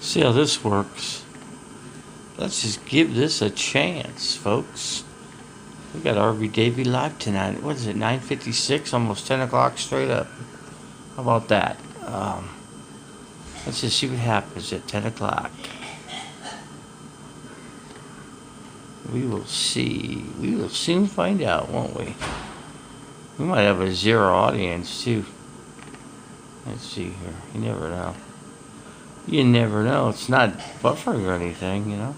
See how this works. Let's just give this a chance, folks. We got RV Davey live tonight. What is it, 9:56? Almost 10 o'clock straight up. How about that? Let's just see what happens at 10 o'clock. We will see. We will soon find out, won't we? We might have a zero audience, too. Let's see here. You never know. You never know. It's not buffering or anything, you know.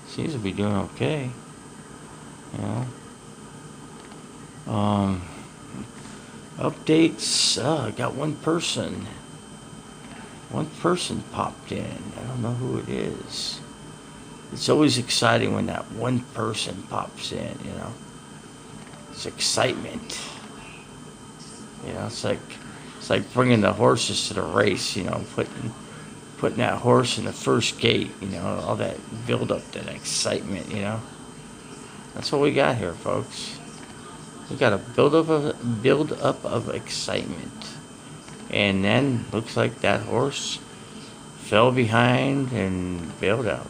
Seems to be doing okay. You know. Updates. I got one person. One person popped in. I don't know who it is. It's always exciting when that one person pops in, you know. It's excitement. You know, it's like bringing the horses to the race, you know, putting that horse in the first gate, you know, all that build up, that excitement, you know. That's what we got here, folks. We got a build up of excitement. And then looks like that horse fell behind and bailed out.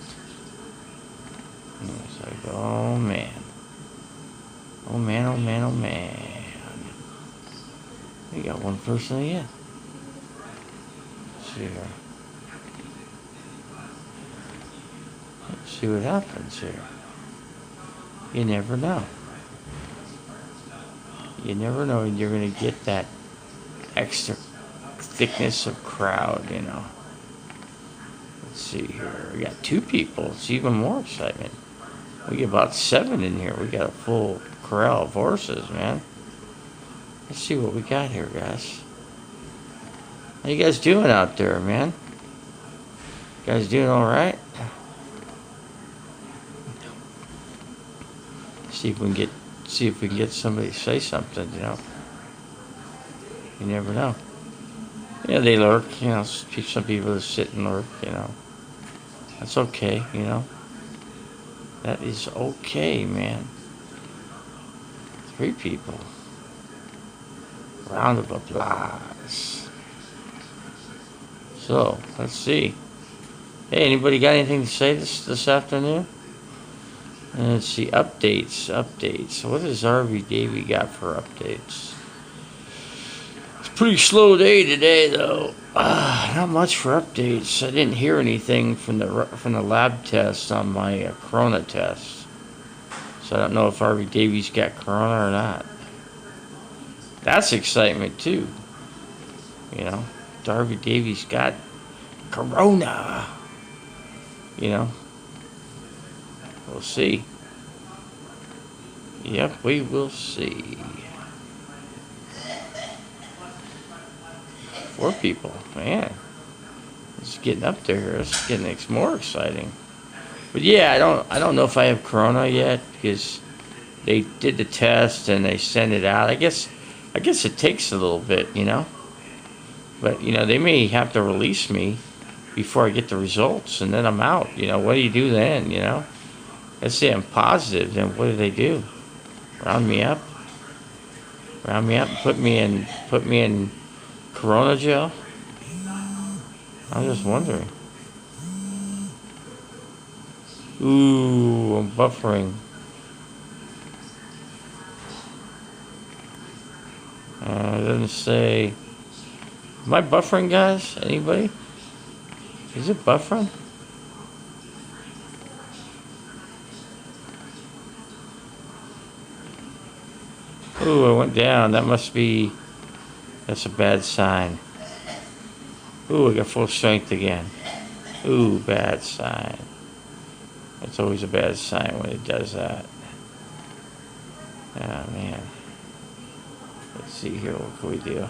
And it's like, oh man. Oh man, oh man, oh man. We got one person again. Let's see here. Let's see what happens here. You never know. You never know when you're going to get that extra thickness of crowd, you know. Let's see here. We got two people. It's even more excitement. We get about 7 in here. We got a full corral of horses, man. Let's see what we got here, guys. How you guys doing out there, man? You guys doing all right? See if we can get somebody to say something, you know. You never know. Yeah, they lurk, you know. Some people just sit and lurk, you know. That's okay, you know. That is okay, man. 3 people. Round of applause. So, let's see. Hey, anybody got anything to say this afternoon? And let's see, updates. What does RV Davey got for updates? It's a pretty slow day today, though. Not much for updates. I didn't hear anything from the lab test on my corona test. So I don't know if RV Davey's got corona or not. That's excitement, too. You know, RV Davey's got corona. You know. We'll see. Yep, we will see. 4 people, man. It's getting up there. It's getting more exciting. But yeah, I don't know if I have corona yet because they did the test and they sent it out. I guess it takes a little bit, you know. But you know, they may have to release me before I get the results, and then I'm out. You know, what do you do then? You know. Let's say I'm positive, then what do they do? Round me up? Round me up and put me in corona jail? I'm just wondering. Ooh, I'm buffering. It doesn't say. Am I buffering, guys? Anybody? Is it buffering? Ooh, I went down. That's a bad sign. Ooh, I got full strength again. Ooh, bad sign. It's always a bad sign when it does that. Oh, man. Let's see here. What can we do?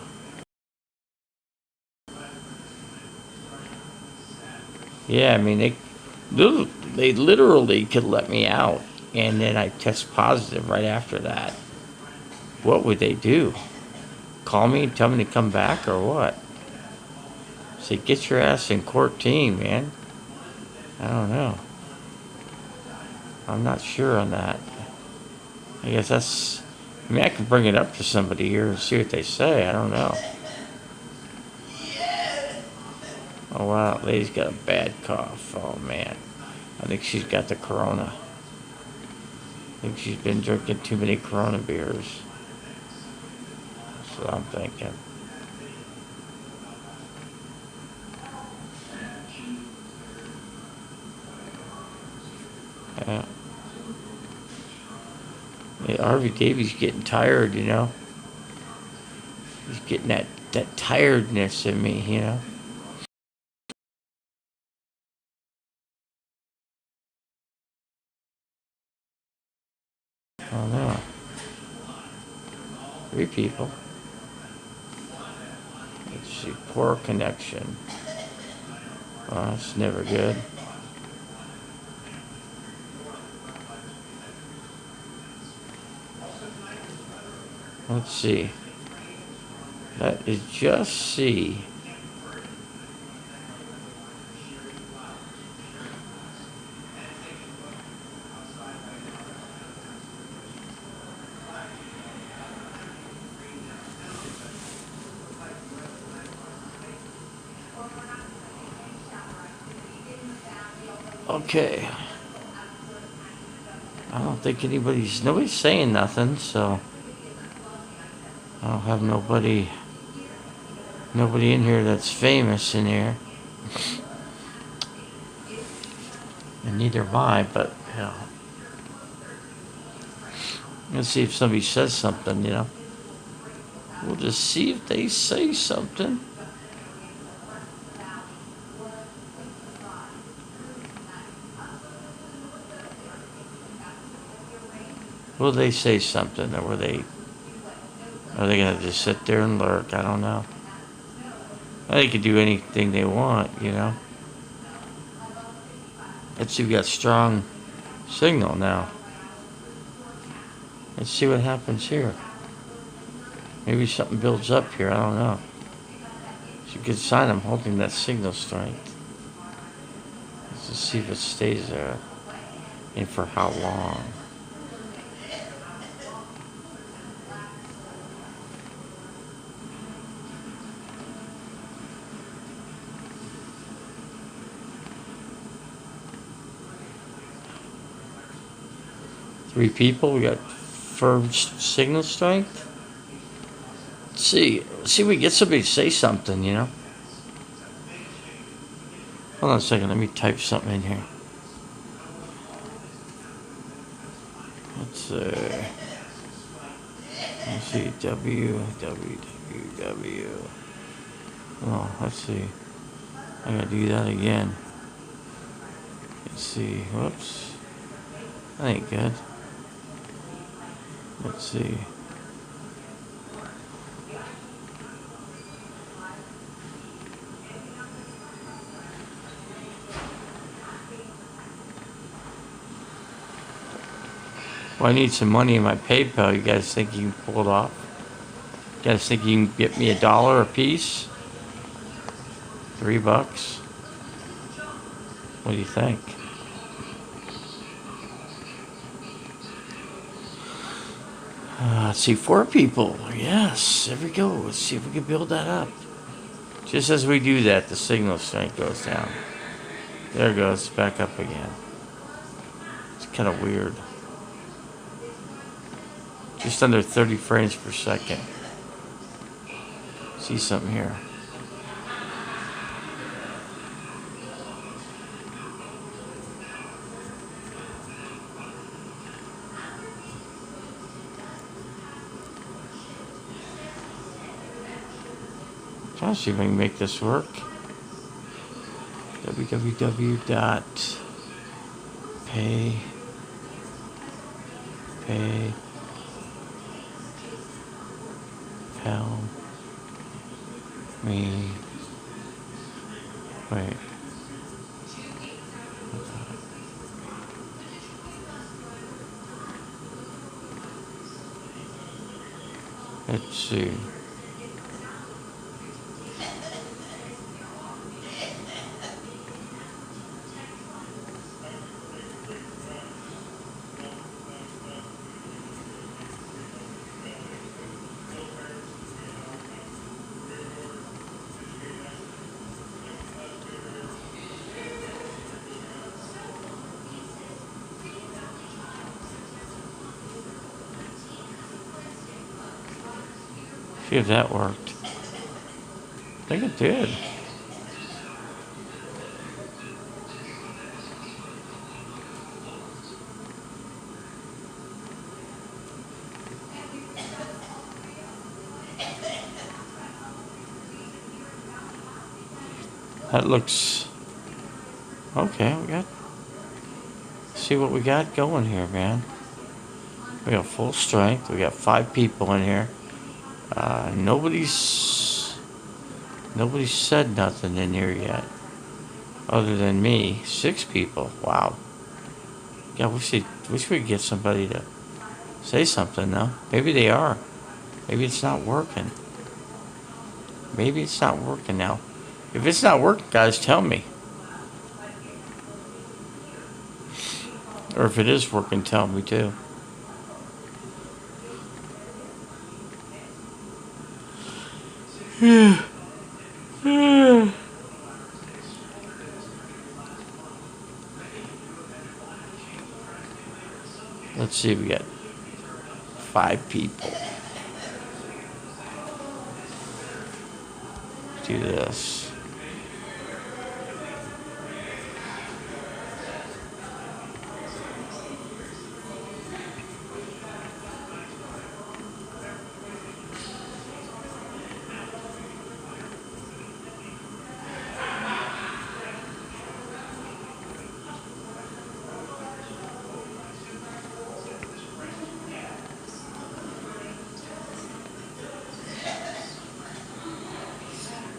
Yeah, I mean, they literally could let me out, and then I test positive right after that. What would they do? Call me and tell me to come back or what? Say, get your ass in court team, man. I don't know. I'm not sure on that. I guess I can bring it up to somebody here and see what they say. I don't know. Oh wow, lady's got a bad cough. Oh man, I think she's got the corona. I think she's been drinking too many Corona beers. That's what I'm thinking. Yeah. Yeah, Harvey Davies getting tired, you know. He's getting that tiredness in me, you know. Oh no. 3 people. Let's see, poor connection. Oh, that's never good. Let's see. That is just C. Okay. I don't think nobody's saying nothing, so I don't have nobody in here that's famous in here. And neither am I, but yeah. Let's see if somebody says something, you know. We'll just see if they say something. Will they say something, or are they gonna just sit there and lurk? I don't know. They could do anything they want, you know. Let's see, we got strong signal now. Let's see what happens here. Maybe something builds up here, I don't know. It's a good sign I'm holding that signal strength. Let's just see if it stays there. And for how long. Three people, we got firm signal strength. Let's see if we get somebody to say something, you know. Hold on a second, let me type something in here. Let's see, W. Oh, let's see. I gotta do that again. Let's see, whoops. That ain't good. Let's see. Well, I need some money in my PayPal. You guys think you can pull it off? You guys think you can get me $1 a piece? $3? What do you think? Let's see, 4 people. Yes, there we go. Let's see if we can build that up. Just as we do that, the signal strength goes down. There it goes, back up again. It's kind of weird. Just under 30 frames per second. See something here. Trying to see if I can make this work. www.pay Tell me. Wait. Let's see. See if that worked. I think it did. That looks okay. We got. See what we got going here, man. We got full strength. We got 5 people in here. Nobody's said nothing in here yet, other than me. 6 people. Wow. Yeah, we could get somebody to say something though. Maybe they are. Maybe it's not working. Maybe it's not working now. If it's not working, guys, tell me. Or if it is working, tell me too. Let's see, we got 5 people. Do this.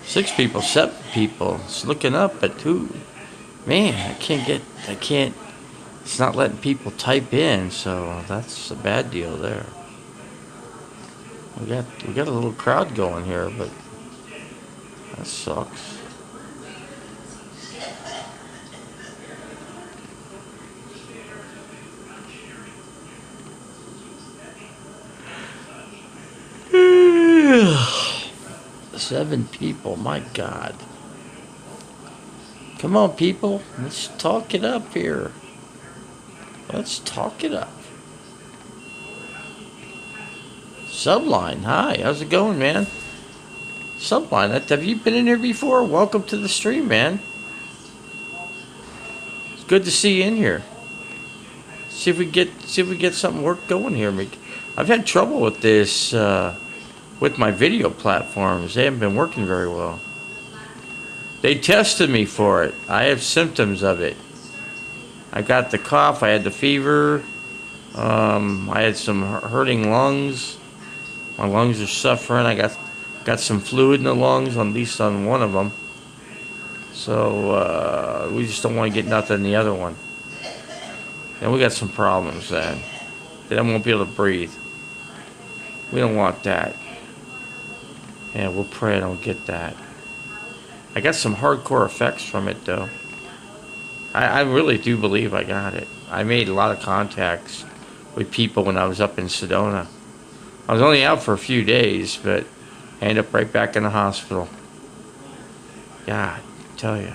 Six people, 7 people. It's looking up at 2. Man, I can't, it's not letting people type in, so that's a bad deal there. We got a little crowd going here, but that sucks. Seven people, my God. Come on, people. Let's talk it up here. Let's talk it up. Subline, hi. How's it going, man? Subline, have you been in here before? Welcome to the stream, man. It's good to see you in here. See if we get something work going here. I've had trouble with this with my video platforms. They haven't been working very well. They tested me for it. I have symptoms of it. I got the cough. I had the fever. I had some hurting lungs. My lungs are suffering. I got some fluid in the lungs, at least on one of them. So we just don't want to get nothing in the other one. Then we got some problems then. Then I won't be able to breathe. We don't want that. Yeah, we'll pray I don't get that. I got some hardcore effects from it, though. I really do believe I got it. I made a lot of contacts with people when I was up in Sedona. I was only out for a few days, but I ended up right back in the hospital. God, I tell you.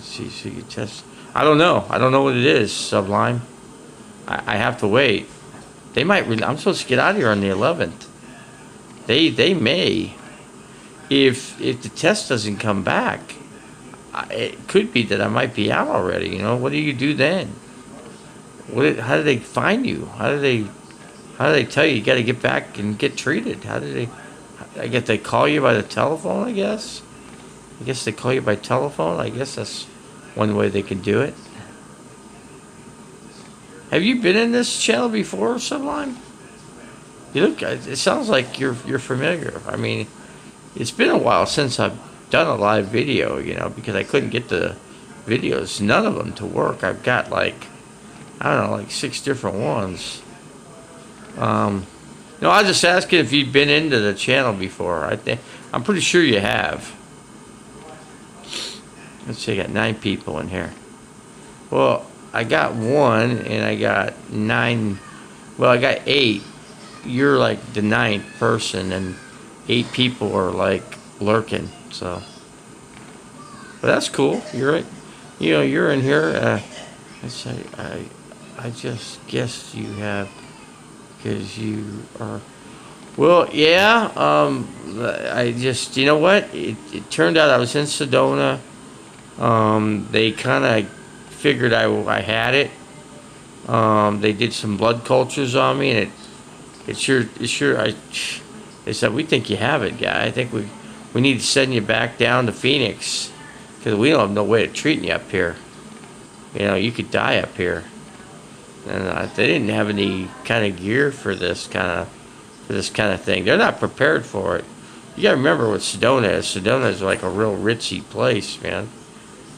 So you test. I don't know. I don't know what it is, Sublime. I have to wait. They might. I'm supposed to get out of here on the 11th. They may, if the test doesn't come back, it could be that I might be out already. You know, what do you do then? How do they find you? How do they tell you got to get back and get treated? I guess they call you by the telephone. I guess they call you by telephone. I guess that's one way they can do it. Have you been in this channel before, Sublime? You look. It sounds like you're familiar. I mean, it's been a while since I've done a live video. You know, because I couldn't get the videos, none of them to work. I've got like 6 different ones. No, I was just asking if you'd been into the channel before. I'm pretty sure you have. Let's see, I got 9 people in here. Well, I got 1 and I got 9. Well, I got 8. You're like the 9th person, and 8 people are like lurking. So, but that's cool. You're right. You know, you're in here. I just guessed you have, because you are Well, yeah. I just, you know what? It turned out I was in Sedona. They kind of figured I had it. They did some blood cultures on me, and it sure. They said, we think you have it, guy. I think we need to send you back down to Phoenix because we don't have no way of treating you up here. You know, you could die up here. And they didn't have any kind of gear for this kind of thing. They're not prepared for it. You gotta remember what Sedona is. Sedona is like a real ritzy place, man.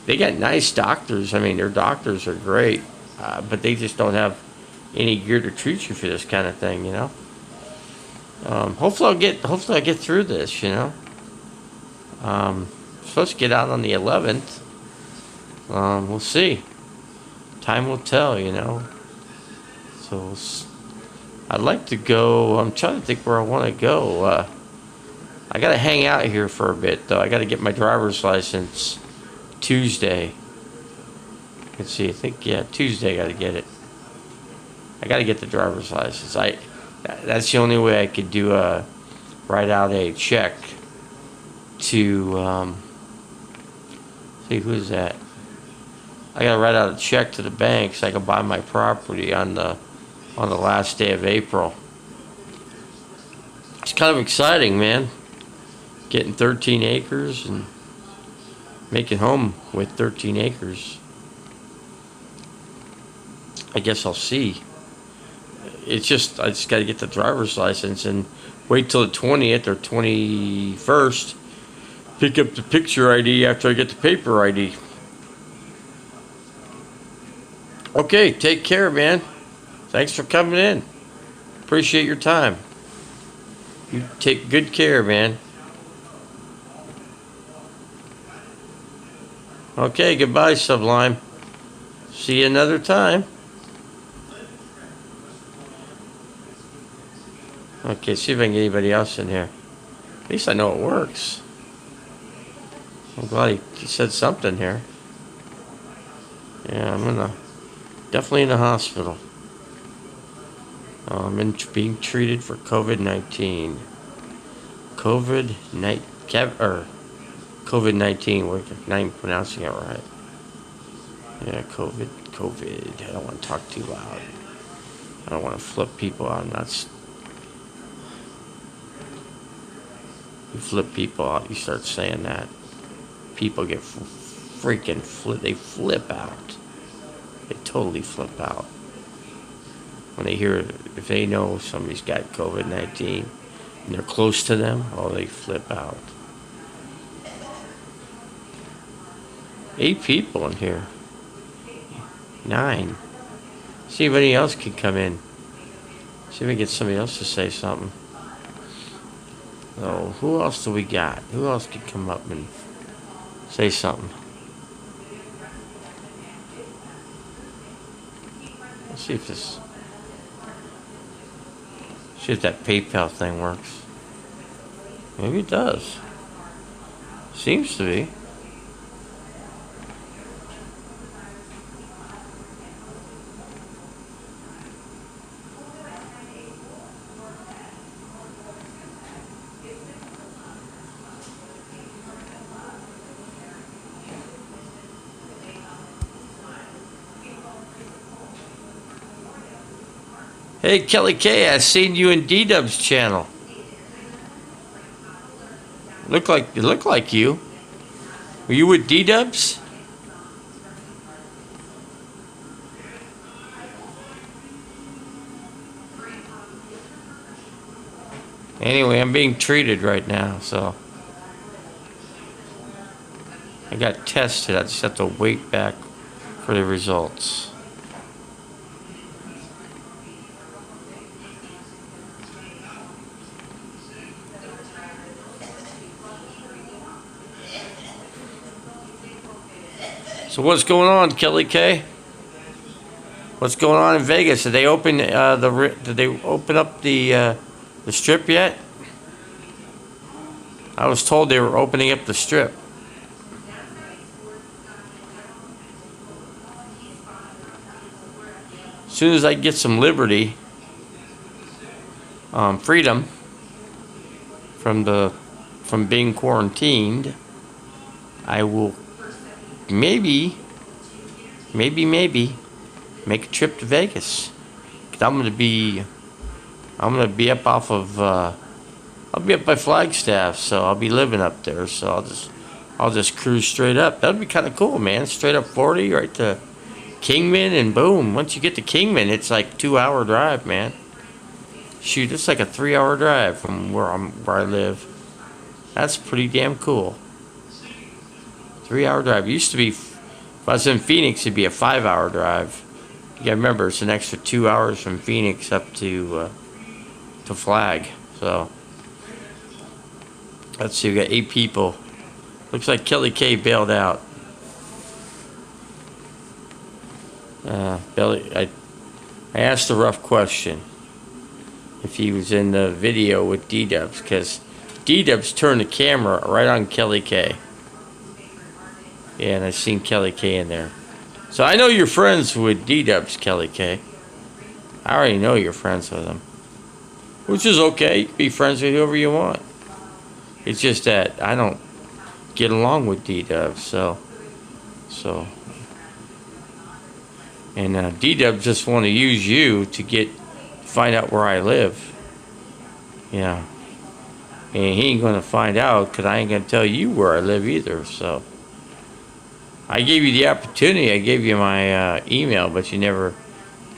They got nice doctors. I mean, their doctors are great, but they just don't have any gear to treat you for this kind of thing, you know. Hopefully I get through this, you know. I'm supposed to get out on the 11th. We'll see. Time will tell, you know. So I'd like to go. I'm trying to think where I want to go. I got to hang out here for a bit, though. I got to get my driver's license Tuesday. Let's see. I think, yeah, Tuesday I got to get it. I got to get the driver's license. That's the only way I could do write out a check to see who's that. I got to write out a check to the bank so I can buy my property on the last day of April. It's kind of exciting, man. Getting 13 acres and making home with 13 acres. I guess I'll see. I just got to get the driver's license and wait till the 20th or 21st. Pick up the picture ID after I get the paper ID. Okay, take care, man. Thanks for coming in. Appreciate your time. You take good care, man. Okay, goodbye, Sublime. See you another time. Okay, see if I can get anybody else in here. At least I know it works. I'm glad he said something here. Yeah, I'm definitely in the hospital. I'm being treated for COVID-19. COVID-19. We're not even pronouncing it right. Yeah, COVID. I don't want to talk too loud. I don't want to flip people out. You flip people out, you start saying that. People get freaking they flip out. They totally flip out. When they hear, if they know somebody's got COVID-19 and they're close to them, oh, they flip out. 8 people in here. 9. See if anybody else can come in. See if we can get somebody else to say something. So, who else do we got? Who else can come up and say something? Let's see if that PayPal thing works. Maybe it does. Seems to be. Hey, Kelly K, I seen you in D-Dub's channel. Look like you. Were you with D-Dubs? Anyway, I'm being treated right now, so I got tested. I just have to wait back for the results. So what's going on, Kelly K? What's going on in Vegas? Did they open up the strip yet? I was told they were opening up the strip. As soon as I get some liberty, freedom, from being quarantined, I will maybe make a trip to Vegas. 'Cause I'm gonna be up off of I'll be up by Flagstaff, so I'll be living up there. So I'll just cruise straight up. That'd be kind of cool, man. Straight up 40 right to Kingman, and boom. Once you get to Kingman, it's like 2 hour drive, man. Shoot, it's like a 3 hour drive from where I live. That's pretty damn cool. 3 hour drive. It used to be, if I was in Phoenix, it'd be a 5 hour drive. You gotta remember, it's an extra 2 hours from Phoenix up to Flag. So let's see, we got 8 people. Looks like Kelly K bailed out. I asked a rough question if he was in the video with D-Dubs, because D-Dubs turned the camera right on Kelly K. Yeah, and I seen Kelly K in there. So I know you're friends with D-Dubs, Kelly K. I already know you're friends with him. Which is okay. You can be friends with whoever you want. It's just that I don't get along with D-Dubs, so. And D-Dubs just want to use you to find out where I live. Yeah. And he ain't going to find out because I ain't going to tell you where I live either, so. I gave you the opportunity. I gave you my email, but you never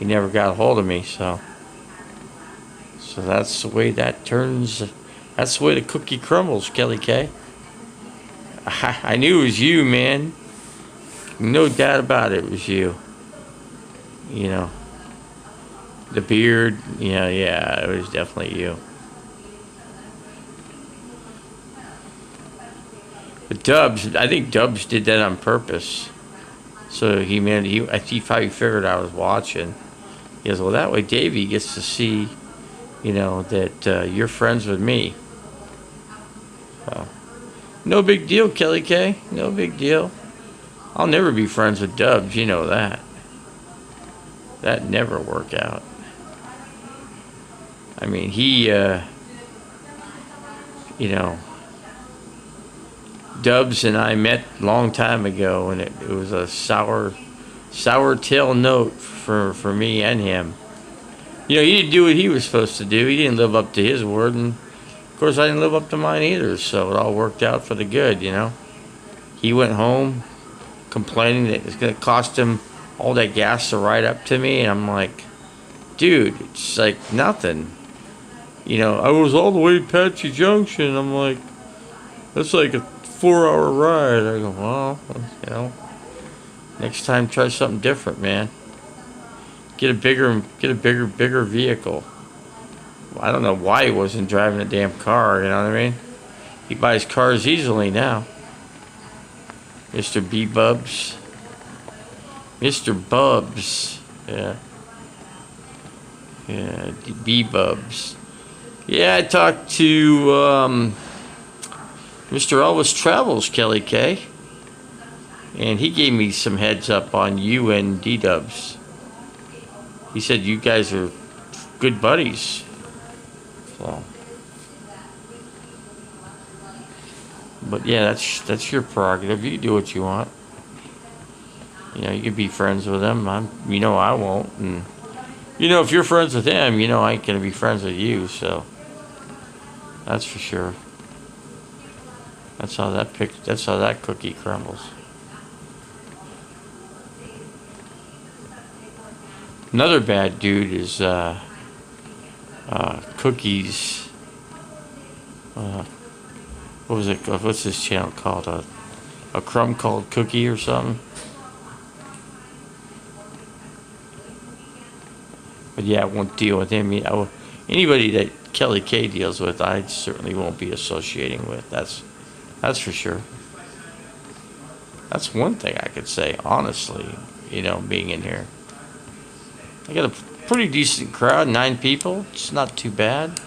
got a hold of me, so. So that's the way that turns. That's the way the cookie crumbles, Kelly K. I knew it was you, man. No doubt about it, it was you. You know, the beard. Yeah, it was definitely you. But Dubs, I think Dubs did that on purpose. So he probably figured I was watching. He goes, well, that way Davey gets to see, that you're friends with me. No big deal, Kelly K. No big deal. I'll never be friends with Dubs, you know that. That never work out. I mean, he, Dubs and I met a long time ago, and it was a sour tail note for me and him. He didn't do what he was supposed to do. He didn't live up to his word, and of course I didn't live up to mine either, so it all worked out for the good, He went home complaining that it's going to cost him all that gas to ride up to me, and I'm like, dude, it's like nothing. I was all the way to Apache Junction. I'm like, that's like a 4-hour ride. I go, well, next time try something different, man. Get a bigger vehicle. I don't know why he wasn't driving a damn car, you know what I mean? He buys cars easily now. Mr. B-Bubs. Mr. Bubs. Yeah. Yeah, B-Bubs. Yeah, I talked to Mr. Elvis Travels, Kelly K. And he gave me some heads up on you and D-Dubs. He said you guys are good buddies. So. But yeah, that's your prerogative. You can do what you want. You can be friends with him. I won't. And if you're friends with him, I ain't gonna be friends with you. So that's for sure. That's how that cookie crumbles. Another bad dude is Cookies. What was it? What's this channel called? A crumb called Cookie or something? But yeah, I won't deal with him. Anybody that Kelly K deals with, I certainly won't be associating with. That's for sure. That's one thing I could say, honestly, being in here. I got a pretty decent crowd, 9 people. It's not too bad.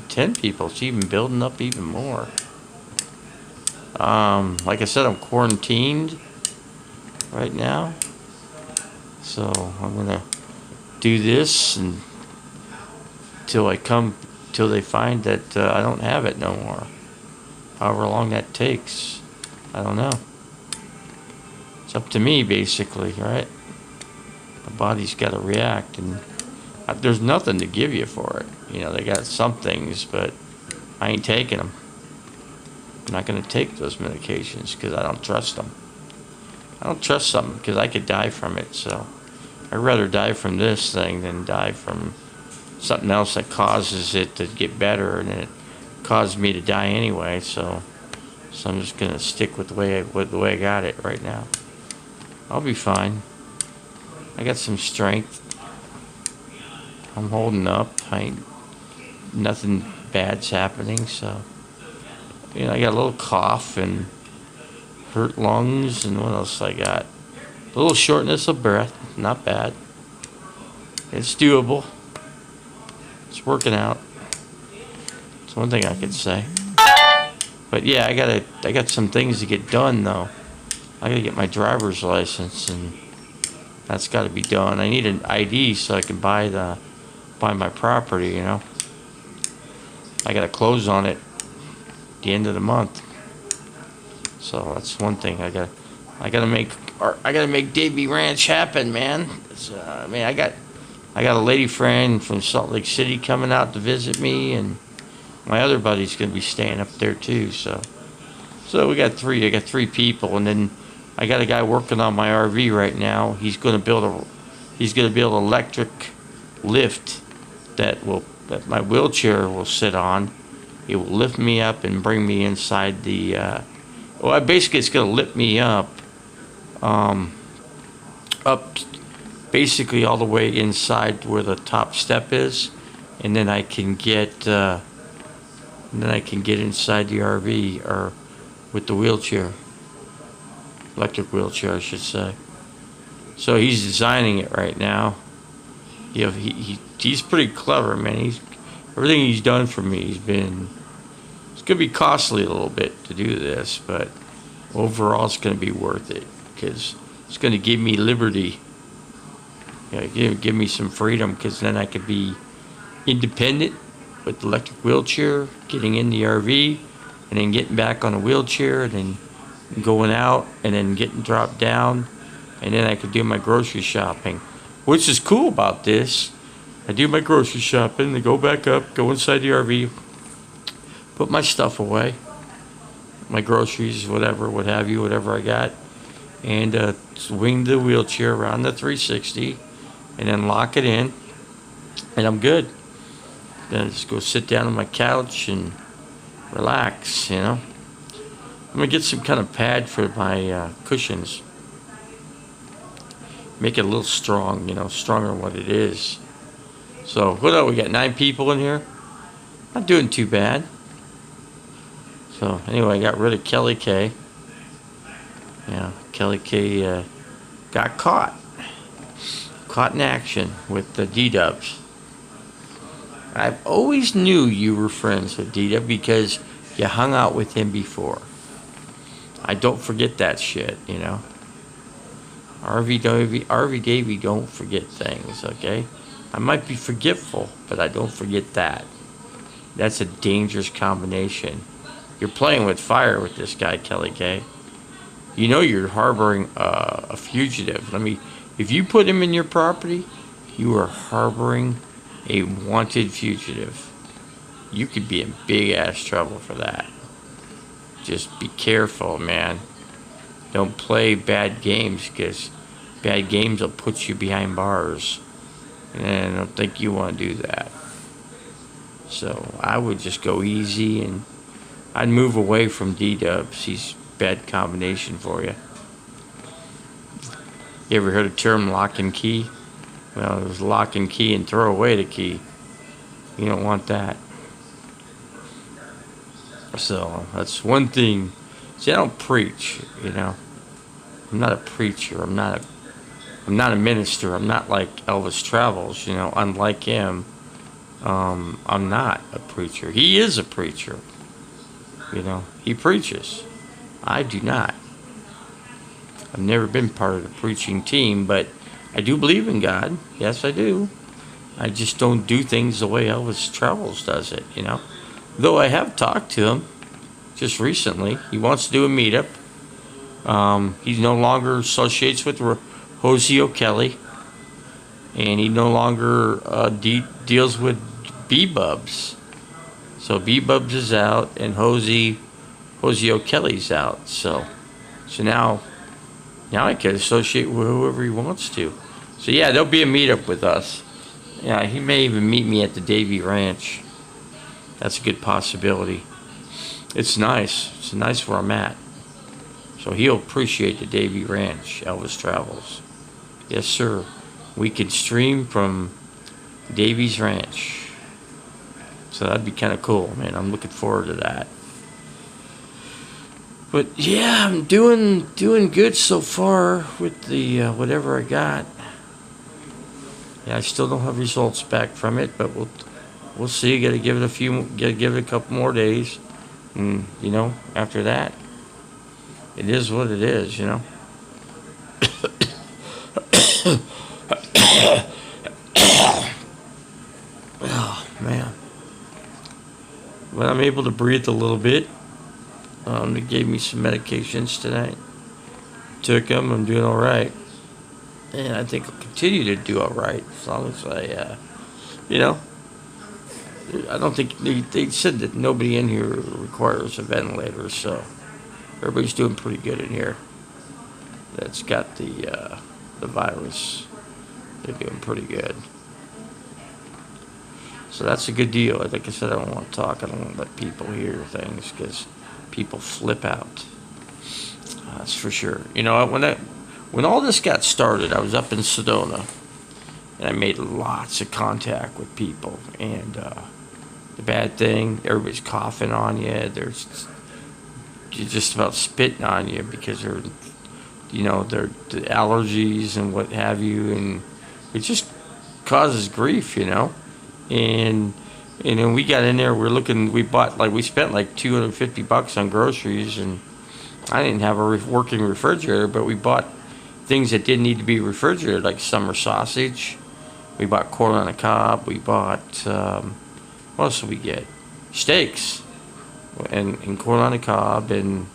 10 people, it's even building up even more. Like I said, I'm quarantined right now. So I'm gonna do this until I come until they find that I don't have it no more. However long that takes, I don't know. It's up to me, basically, right? The body's got to react, and there's nothing to give you for it. You know, they got some things, but I ain't taking them. I'm not going to take those medications because I don't trust them. I don't trust something because I could die from it, so I'd rather die from this thing than die from something else that causes it to get better, and it caused me to die anyway, so I'm just going to stick with the way I got it right now. I'll be fine. I got some strength. I'm holding up. Nothing bad's happening, so you know, I got a little cough and hurt lungs, and what else I got? A little shortness of breath. Not bad. It's doable. It's working out. It's one thing I could say. But yeah, I got some things to get done though. I gotta get my driver's license, and that's got to be done. I need an ID so I can buy my property. You know, I got to close on it at the end of the month. So that's one thing I gotta make Davy Ranch happen, man. I mean, I got a lady friend from Salt Lake City coming out to visit me, and my other buddy's gonna be staying up there too. So we got three. I got three people, and then I got a guy working on my RV right now. He's gonna build an electric lift that my wheelchair will sit on. It will lift me up and bring me inside the. Basically, it's gonna lift me up, basically all the way inside where the top step is, and then I can get inside the RV or with the wheelchair, electric wheelchair, I should say. So he's designing it right now. You know, he's pretty clever, man. Everything he's done for me, it's gonna be costly a little bit to do this, but overall it's gonna be worth it because it's gonna give me liberty. Give me some freedom, because then I could be independent with the electric wheelchair, getting in the RV, and then getting back on a wheelchair, and then going out, and then getting dropped down, and then I could do my grocery shopping. Which is cool about this. I do my grocery shopping, I go back up, go inside the RV, put my stuff away, my groceries, what have you, whatever I got, and swing the wheelchair around the 360, and then lock it in, and I'm good. Then I just go sit down on my couch and relax, you know. I'm gonna get some kind of pad for my cushions. Make it a little strong, you know, stronger than what it is. So, what else? We got 9 people in here. Not doing too bad. So, anyway, I got rid of Kelly K. Yeah, Kelly K got caught. Caught in action with the D-Dubs. I've always knew you were friends with D-Dub because you hung out with him before. I don't forget that shit, you know. RV Davey don't forget things, okay? I might be forgetful, but I don't forget that. That's a dangerous combination. You're playing with fire with this guy, Kelly K. You know you're harboring a fugitive. If you put him in your property, you are harboring a wanted fugitive. You could be in big ass trouble for that. Just be careful, man. Don't play bad games, because bad games will put you behind bars. And I don't think you want to do that. So I would just go easy, and I'd move away from D-Dubs. He's a bad combination for you. You ever heard the term lock and key? Well, it was lock and key and throw away the key. You don't want that. So that's one thing. See, I don't preach, you know. I'm not a preacher. I'm not a minister. I'm not like Elvis Travels, you know. Unlike him, I'm not a preacher. He is a preacher. You know, he preaches. I do not. I've never been part of the preaching team, but I do believe in God. Yes, I do. I just don't do things the way Elvis Travels does it, you know. Though I have talked to him just recently. He wants to do a meetup. He no longer associates with Hosey O'Kelly, and he no longer deals with B-Bubs. So B-Bubs is out, and Hosey O'Kelly's out. So now I can associate with whoever he wants to. So yeah, there'll be a meetup with us. Yeah, he may even meet me at the Davy Ranch. That's a good possibility. It's nice. It's nice where I'm at. So he'll appreciate the Davy Ranch, Elvis Travels. Yes, sir. We can stream from Davy's Ranch. So that'd be kind of cool, man. I'm looking forward to that. But yeah, I'm doing good so far with the whatever I got. Yeah, I still don't have results back from it, but we'll see. Got to give it a couple more days, and you know, after that, it is what it is, you know. Oh man, but I'm able to breathe a little bit. They gave me some medications tonight. Took them. I'm doing all right, and I think I'll continue to do all right as long as I, you know. I don't think they said that nobody in here requires a ventilator, so everybody's doing pretty good in here. That's got the virus. They're doing pretty good. So that's a good deal. Like I said, I don't want to talk. I don't want to let people hear things because people flip out. That's for sure. You know, when all this got started, I was up in Sedona, and I made lots of contact with people. And the bad thing, everybody's coughing on you. You're just about spitting on you because they're the allergies and what have you, and it just causes grief, you know. And then we got in there. We spent like $250 on groceries, and I didn't have a working refrigerator, but we bought things that didn't need to be refrigerated, like summer sausage. We bought corn on the cob. We bought what else did we get? Steaks and corn on the cob and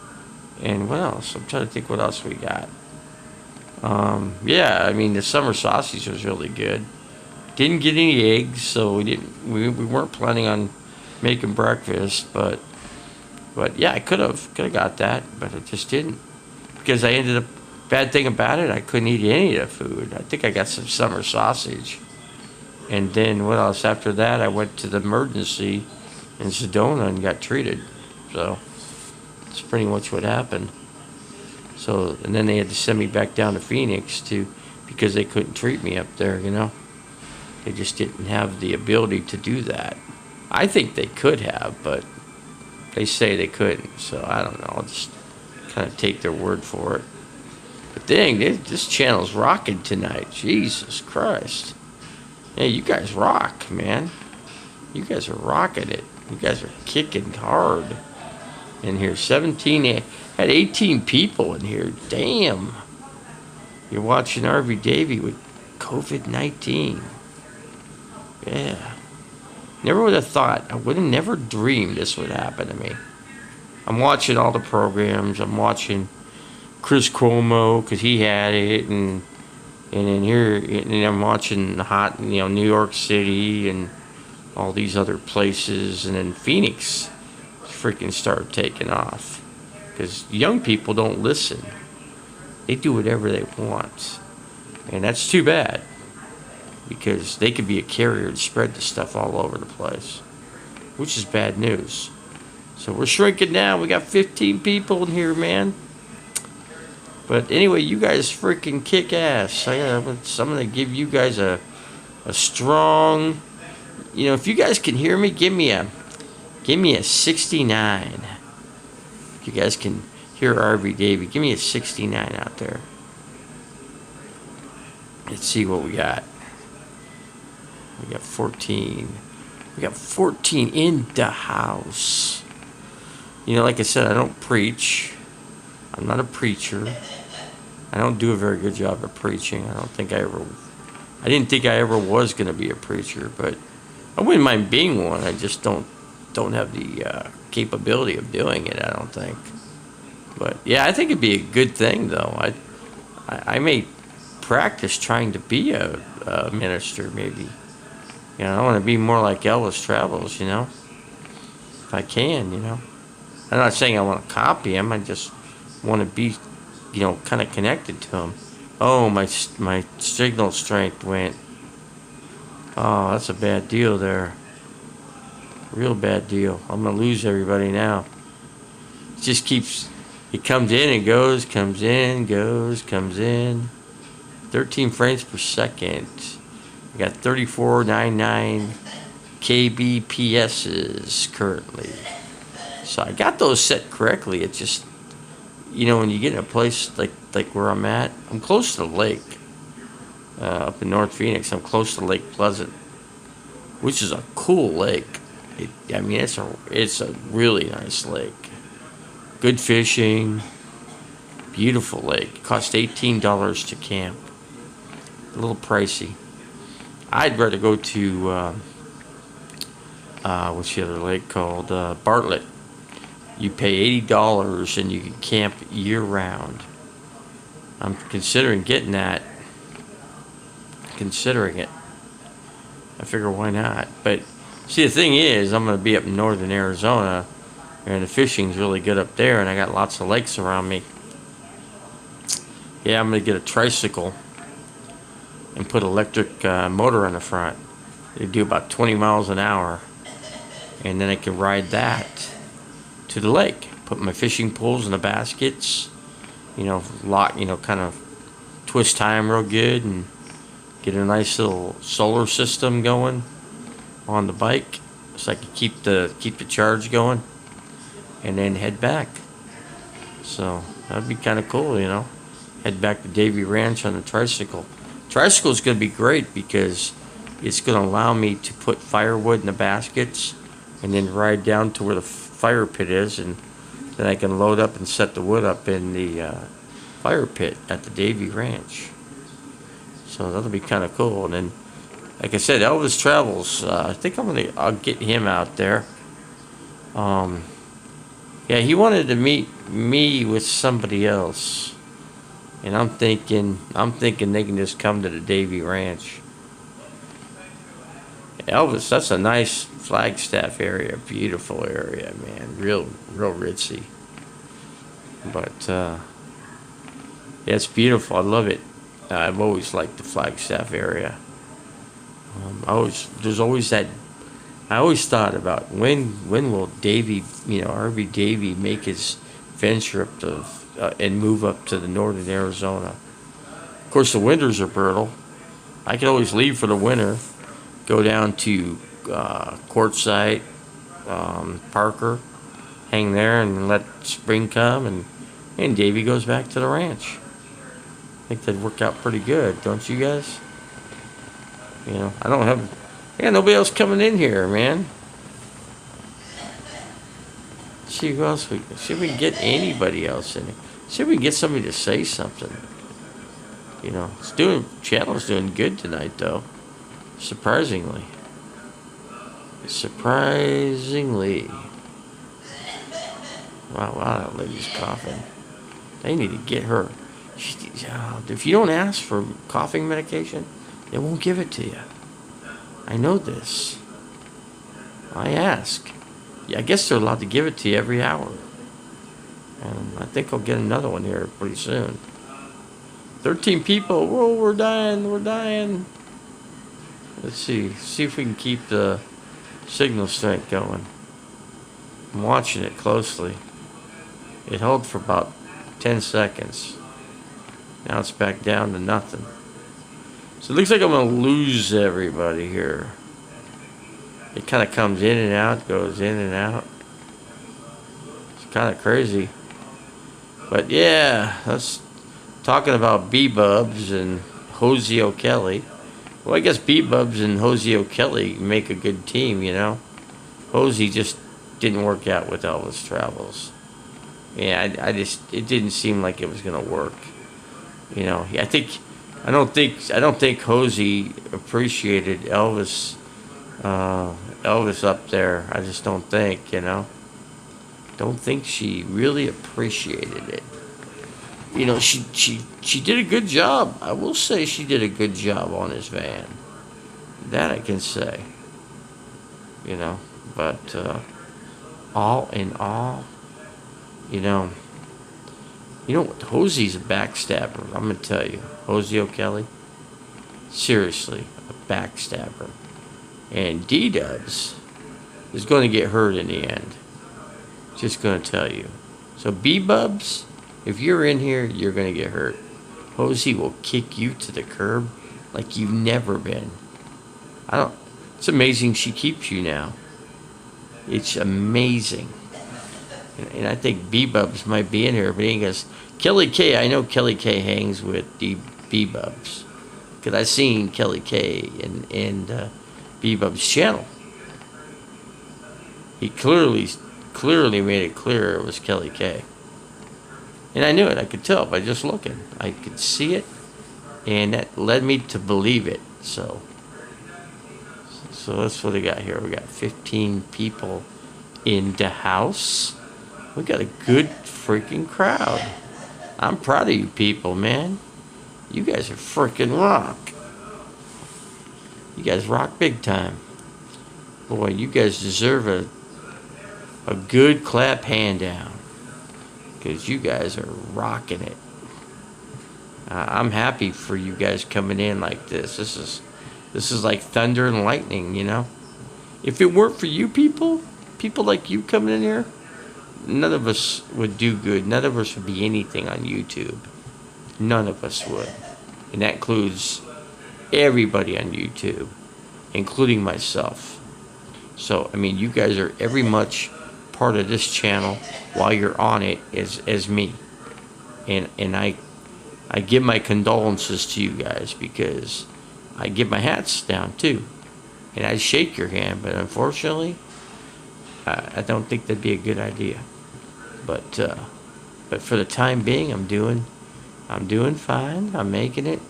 what else? I'm trying to think what else we got. Yeah, I mean the summer sausage was really good. Didn't get any eggs, so we weren't planning on making breakfast, but yeah, I could have got that, but I just didn't because I ended up. Bad thing about it, I couldn't eat any of the food. I think I got some summer sausage, and then what else? After that, I went to the emergency in Sedona and got treated. So that's pretty much what happened. So and then they had to send me back down to Phoenix because they couldn't treat me up there. You know. They just didn't have the ability to do that. I think they could have, but they say they couldn't. So I don't know. I'll just kind of take their word for it. But dang, this channel's rocking tonight. Jesus Christ. Yeah, you guys rock, man. You guys are rocking it. You guys are kicking hard in here. Had 18 people in here. Damn. You're watching RV Davy with COVID-19. Yeah. Never would have thought. I would have never dreamed this would happen to me. I'm watching all the programs. I'm watching Chris Cuomo because he had it, and in here, and I'm watching New York City and all these other places, and then Phoenix freaking started taking off because young people don't listen. They do whatever they want, and that's too bad. Because they could be a carrier and spread the stuff all over the place, which is bad news. So we're shrinking down. We got 15 people in here, man. But anyway, you guys freaking kick ass. I'm going to give you guys a strong, if you guys can hear me, give me a 69. If you guys can hear RV Davy, give me a 69 out there. Let's see what we got. We got 14. We got 14 in the house. Like I said, I don't preach. I'm not a preacher. I don't do a very good job of preaching. I don't think I ever I didn't think I ever was going to be a preacher, but I wouldn't mind being one. I just don't have the capability of doing it, I don't think. But yeah, I think it'd be a good thing, though. I may practice trying to be a minister, maybe. You know, I want to be more like Elvis Travels, you know, if I can, you know. I'm not saying I want to copy him. I just want to be, you know, kind of connected to him. Oh, my signal strength went. Oh, that's a bad deal there. Real bad deal. I'm going to lose everybody now. It just keeps, it comes in and goes, comes in, goes, comes in. 13 frames per second. I got 3499 kbps's currently. So I got those set correctly. It just, you know, when you get in a place like where I'm at, I'm close to the lake. Up in North Phoenix, I'm close to Lake Pleasant, which is a cool lake. I mean, it's a really nice lake. Good fishing, beautiful lake. It cost $18 to camp. A little pricey. I'd rather go to what's the other lake called? Bartlett. You pay $80 and you can camp year round. I'm considering getting that. Considering it. I figure why not? But see, the thing is, I'm going to be up in northern Arizona, and the fishing's really good up there, and I got lots of lakes around me. Yeah, I'm going to get a tricycle and put electric motor on the front. They do about 20 miles an hour, and then I can ride that to the lake. Put my fishing poles in the baskets, you know, kind of twist tie them real good, and get a nice little solar system going on the bike, so I can keep the charge going, and then head back. So that'd be kind of cool, you know. Head back to Davy Ranch on the tricycle. Tricycle is going to be great because it's going to allow me to put firewood in the baskets and then ride down to where the fire pit is, and then I can load up and set the wood up in the fire pit at the Davy Ranch. So that'll be kind of cool. And then, like I said, Elvis Travels. I think I'll get him out there. Yeah, he wanted to meet me with somebody else, and I'm thinking they can just come to the Davy Ranch. Elvis, that's a nice Flagstaff area, beautiful area, man, real ritzy. But yeah, it's beautiful. I love it. I've always liked the Flagstaff area. There's always that. I always thought about when will Davy, you know, RV Davy, make his venture up to and move up to the northern Arizona. Of course, the winters are brutal. I could always leave for the winter, go down to Quartzsite, Parker, hang there, and let spring come, and Davy goes back to the ranch. I think that'd work out pretty good, don't you guys? You know, I don't have, nobody else coming in here, man. See who else see if we can get anybody else in here. See if we can get somebody to say something. You know, channel's doing good tonight, though. Surprisingly. Wow, that lady's coughing. They need to get her. If you don't ask for coughing medication, they won't give it to you. I know this. I ask. Yeah, I guess they're allowed to give it to you every hour. And I think I'll get another one here pretty soon. 13 people. Whoa, we're dying. Let's see if we can keep the signal strength going. I'm watching it closely. It held for about 10 seconds. Now it's back down to nothing. So it looks like I'm going to lose everybody here. It kind of comes in and out, goes in and out. It's kind of crazy. But yeah, that's talking about B-Bubs and Hosey O'Kelly. Well, I guess B-Bubs and Hosey O'Kelly make a good team, you know. Hosey just didn't work out with Elvis Travels. Yeah, it didn't seem like it was going to work. You know, I think I don't think Hosey appreciated Elvis up there. I just don't think, you know. Don't think she really appreciated it. You know, she did a good job. I will say she did a good job on his van. That I can say. You know, but all in all, you know, Hosey's a backstabber. I'm gonna tell you, Hosey O'Kelly, seriously, a backstabber, and D-Dubs is going to get hurt in the end. Just gonna tell you. So B-Bubs, if you're in here, you're gonna get hurt. Hosey will kick you to the curb like you've never been. It's amazing she keeps you now. It's amazing. And I think B-Bubs might be in here, but he goes, Kelly K, I know Kelly K hangs with the B-Bubs. Because I seen Kelly K in B-Bubs' channel. He clearly made it clear it was Kelly K. And I knew it. I could tell by just looking. I could see it. And that led me to believe it. So that's what we got here. We got 15 people in the house. We got a good freaking crowd. I'm proud of you people, man. You guys are freaking rock. You guys rock big time. Boy, you guys deserve a good clap hand down. Because you guys are rocking it. I'm happy for you guys coming in like this. This is like thunder and lightning, you know. If it weren't for you people like you coming in here, none of us would do good. None of us would be anything on YouTube. None of us would. And that includes everybody on YouTube, including myself. So, I mean, you guys are every much part of this channel while you're on it as me. And I give my condolences to you guys because I give my hats down too. And I shake your hand, but unfortunately, I don't think that'd be a good idea. But for the time being, I'm doing fine. I'm making it.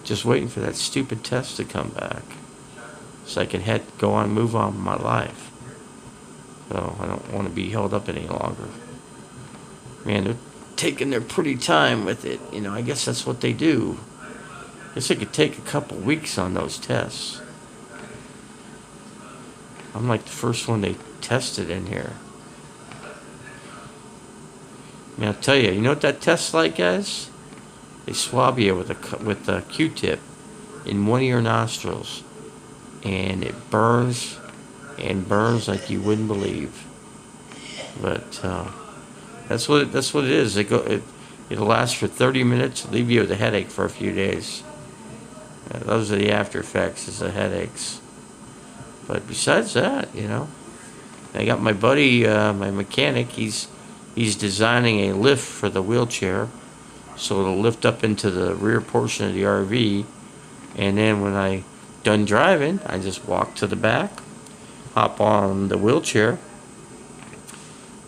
Just waiting for that stupid test to come back, so I can move on with my life. So I don't want to be held up any longer. Man, they're taking their pretty time with it. You know, I guess that's what they do. I guess it could take a couple weeks on those tests. I'm like the first one they tested in here. I mean, I'll tell you, you know what that test's like, guys? They swab you with a Q-tip in one of your nostrils, and it burns like you wouldn't believe. But that's what it is. It'll last for 30 minutes, leave you with a headache for a few days. Those are the after effects, is the headaches. But besides that, you know, I got my buddy, my mechanic. He's designing a lift for the wheelchair, so it'll lift up into the rear portion of the RV, and then when I done driving, I just walk to the back, hop on the wheelchair,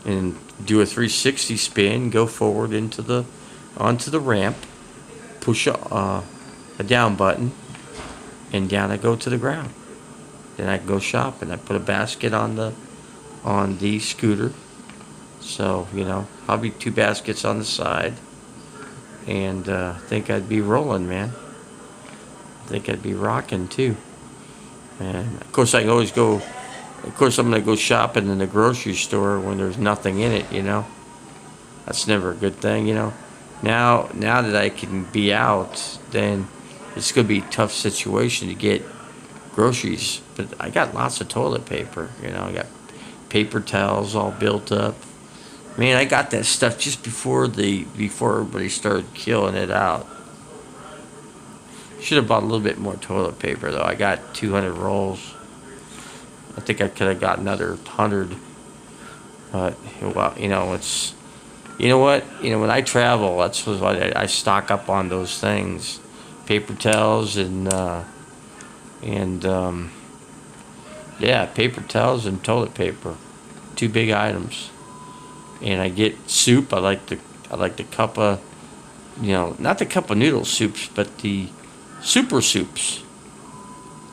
and do a 360 spin, go forward onto the ramp, push a down button, and down I go to the ground. Then I can go shopping. I put a basket on the scooter, so you know, probably 2 baskets on the side, and I think I'd be rolling, man. I think I'd be rocking too. And of course I can always go. Of course I'm gonna go shopping in the grocery store when there's nothing in it, you know. That's never a good thing, you know. Now that I can be out, then it's gonna be a tough situation to get groceries. But I got lots of toilet paper, you know. I got paper towels all built up. Man, I got that stuff just before everybody started killing it out. Should have bought a little bit more toilet paper though. I got 200 rolls. I think I could have got another 100. But well, you know, it's, you know what? You know, when I travel, that's what I stock up on those things, paper towels and yeah, paper towels and toilet paper, 2 big items. And I get soup. I like the cup of not the cup of noodle soups, but the super soups.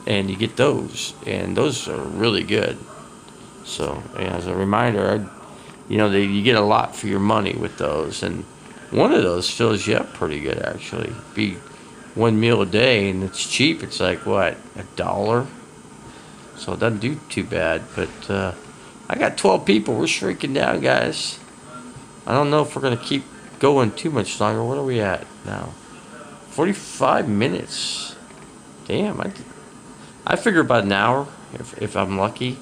And you get those, and those are really good. So, as a reminder, you get a lot for your money with those, and one of those fills you up pretty good, actually. Be one meal a day, and it's cheap. It's like, what, $1? So it doesn't do too bad, but I got 12 people. We're shrinking down, guys. I don't know if we're going to keep going too much longer. What are we at now? 45 minutes. Damn, I figure about an hour if I'm lucky.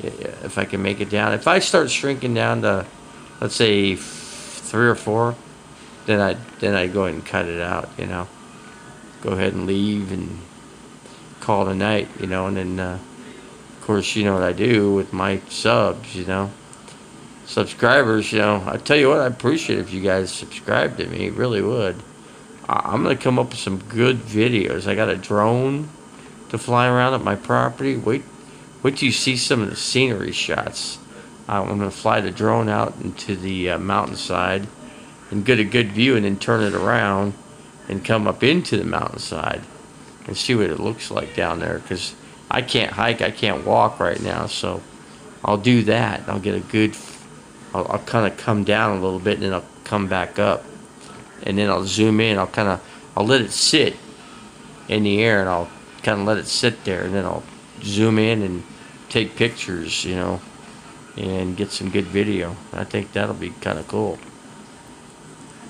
If I can make it down. If I start shrinking down to, let's say, 3 or 4, then I go ahead and cut it out. Go ahead and leave and call it a night. And then of course you know what I do with my subs. Subscribers. I tell you what, I appreciate it if you guys subscribe to me. Really would. I'm gonna come up with some good videos. I got a drone to fly around at my property. Wait till you see some of the scenery shots. I'm going to fly the drone out into the mountainside and get a good view, and then turn it around and come up into the mountainside and see what it looks like down there, because I can't hike, I can't walk right now. So I'll do that. I'll get a good, I'll kind of come down a little bit, and then I'll come back up, and then I'll zoom in. I'll let it sit in the air, and I'll kind of let it sit there, and then I'll zoom in and take pictures, and get some good video. I think that'll be kind of cool.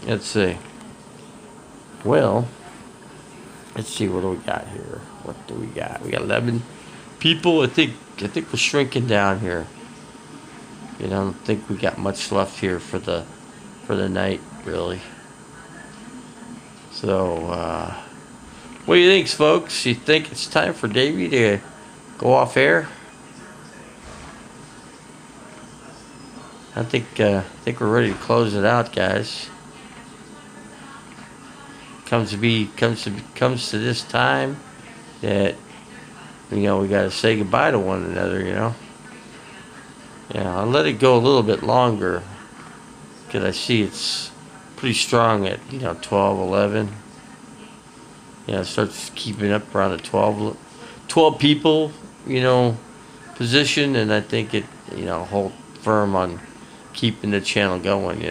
Let's see. Well, let's see, what do we got here? What do we got? We got 11 people. I think we're shrinking down here. I don't think we got much left here for the night, really. So, what do you think, folks? You think it's time for Davey to go off air? I think we're ready to close it out, guys. Comes to this time that we got to say goodbye to one another. Yeah, I'll let it go a little bit longer, because I see it's pretty strong at 12, 11. It starts keeping up around the 12 people position, and I think it hold firm on keeping the channel going.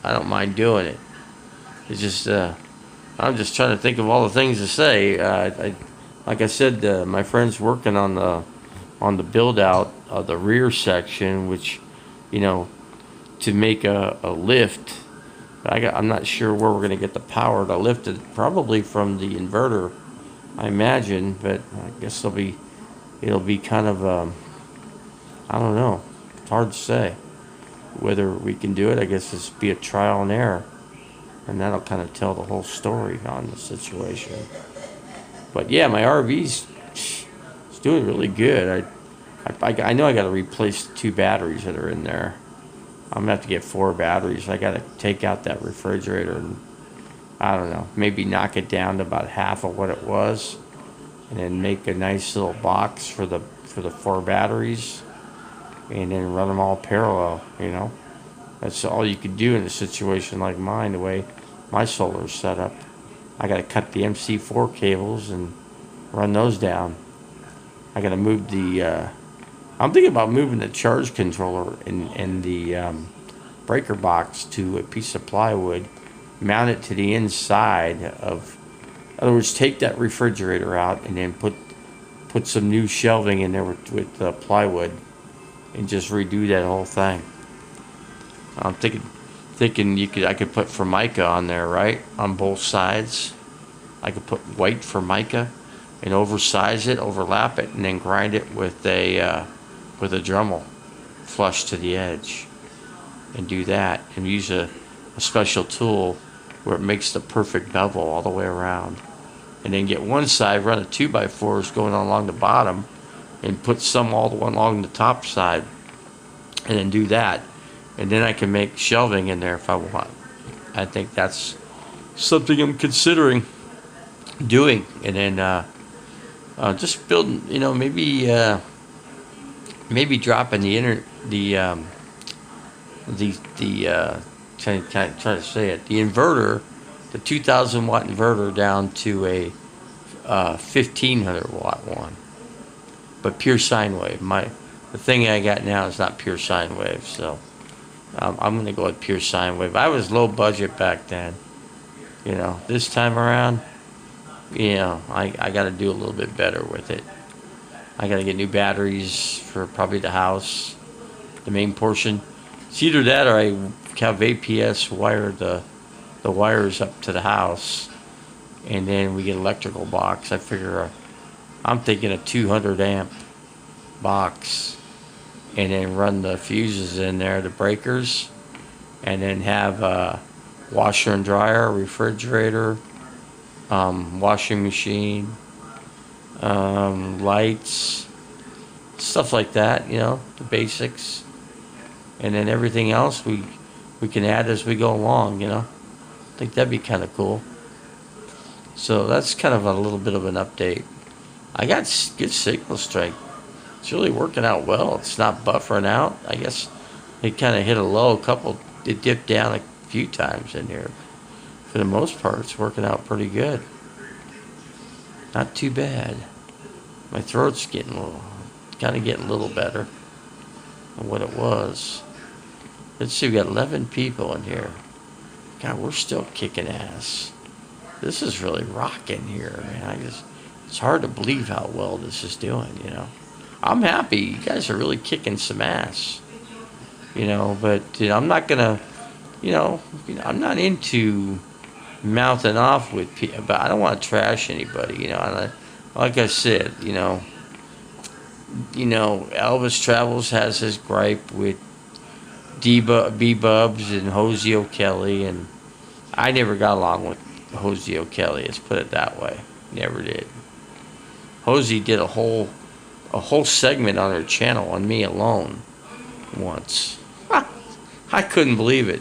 I don't mind doing it. It's just I'm just trying to think of all the things to say. Like I said, my friend's working on the build out of the rear section, which to make a lift. I'm not sure where we're going to get the power to lift it. Probably from the inverter, I imagine. But I guess it'll be kind of I don't know. It's hard to say whether we can do it. I guess it's be a trial and error, and that'll kind of tell the whole story on the situation. But yeah, my RV's doing really good. I know I got to replace the 2 batteries that are in there. I'm gonna have to get 4 batteries. I got to take out that refrigerator and, I don't know, maybe knock it down to about half of what it was, and then make a nice little box for the 4 batteries, and then run them all parallel. That's all you could do in a situation like mine, the way my solar's set up. I got to cut the MC4 cables and run those down. I got to move the I'm thinking about moving the charge controller and the breaker box to a piece of plywood, mount it to the inside of, in other words, take that refrigerator out and then put some new shelving in there with plywood, and just redo that whole thing. I'm thinking I could put Formica on there, right, on both sides. I could put white Formica and oversize it, overlap it, and then grind it with a Dremel flush to the edge, and do that, and use a special tool where it makes the perfect bevel all the way around, and then get one side, run a 2x4s going along the bottom, and put some all the way along the top side, and then do that, and then I can make shelving in there if I want. I think that's something I'm considering doing, and then just building, maybe dropping try to say it, the inverter the 2,000 watt inverter down to a 1,500 watt one, but pure sine wave. The thing I got now is not pure sine wave, so I'm gonna go with pure sine wave. I was low budget back then, you know. This time around, you know, I got to do a little bit better with it. I got to get new batteries for probably the house, the main portion. It's either that or I have APS wire the wires up to the house, and then we get electrical box. I figure I'm thinking a 200 amp box, and then run the fuses in there, the breakers, and then have a washer and dryer, refrigerator, washing machine, lights, stuff like that, you know, the basics. And then everything else we can add as we go along, you know. I think that'd be kind of cool. So that's kind of a little bit of an update. I got good signal strength. It's really working out well. It's not buffering out. I guess it kind of hit a low. It dipped down a few times in here. For the most part, it's working out pretty good. Not too bad. My throat's getting a little better than what it was. Let's see, we got 11 people in here. God, we're still kicking ass. This is really rocking here, man. It's hard to believe how well this is doing, you know. I'm happy. You guys are really kicking some ass, you know. But you know, I'm not gonna, you know, I'm not into mouthing off with people, but I don't want to trash anybody, you know. And like I said, you know, Elvis Travels has his gripe with B-Bubs and Hosey O'Kelly, and I never got along with Hosey O'Kelly. Let's put it that way. Never did. Hosey did a whole segment on her channel on me alone once. I couldn't believe it.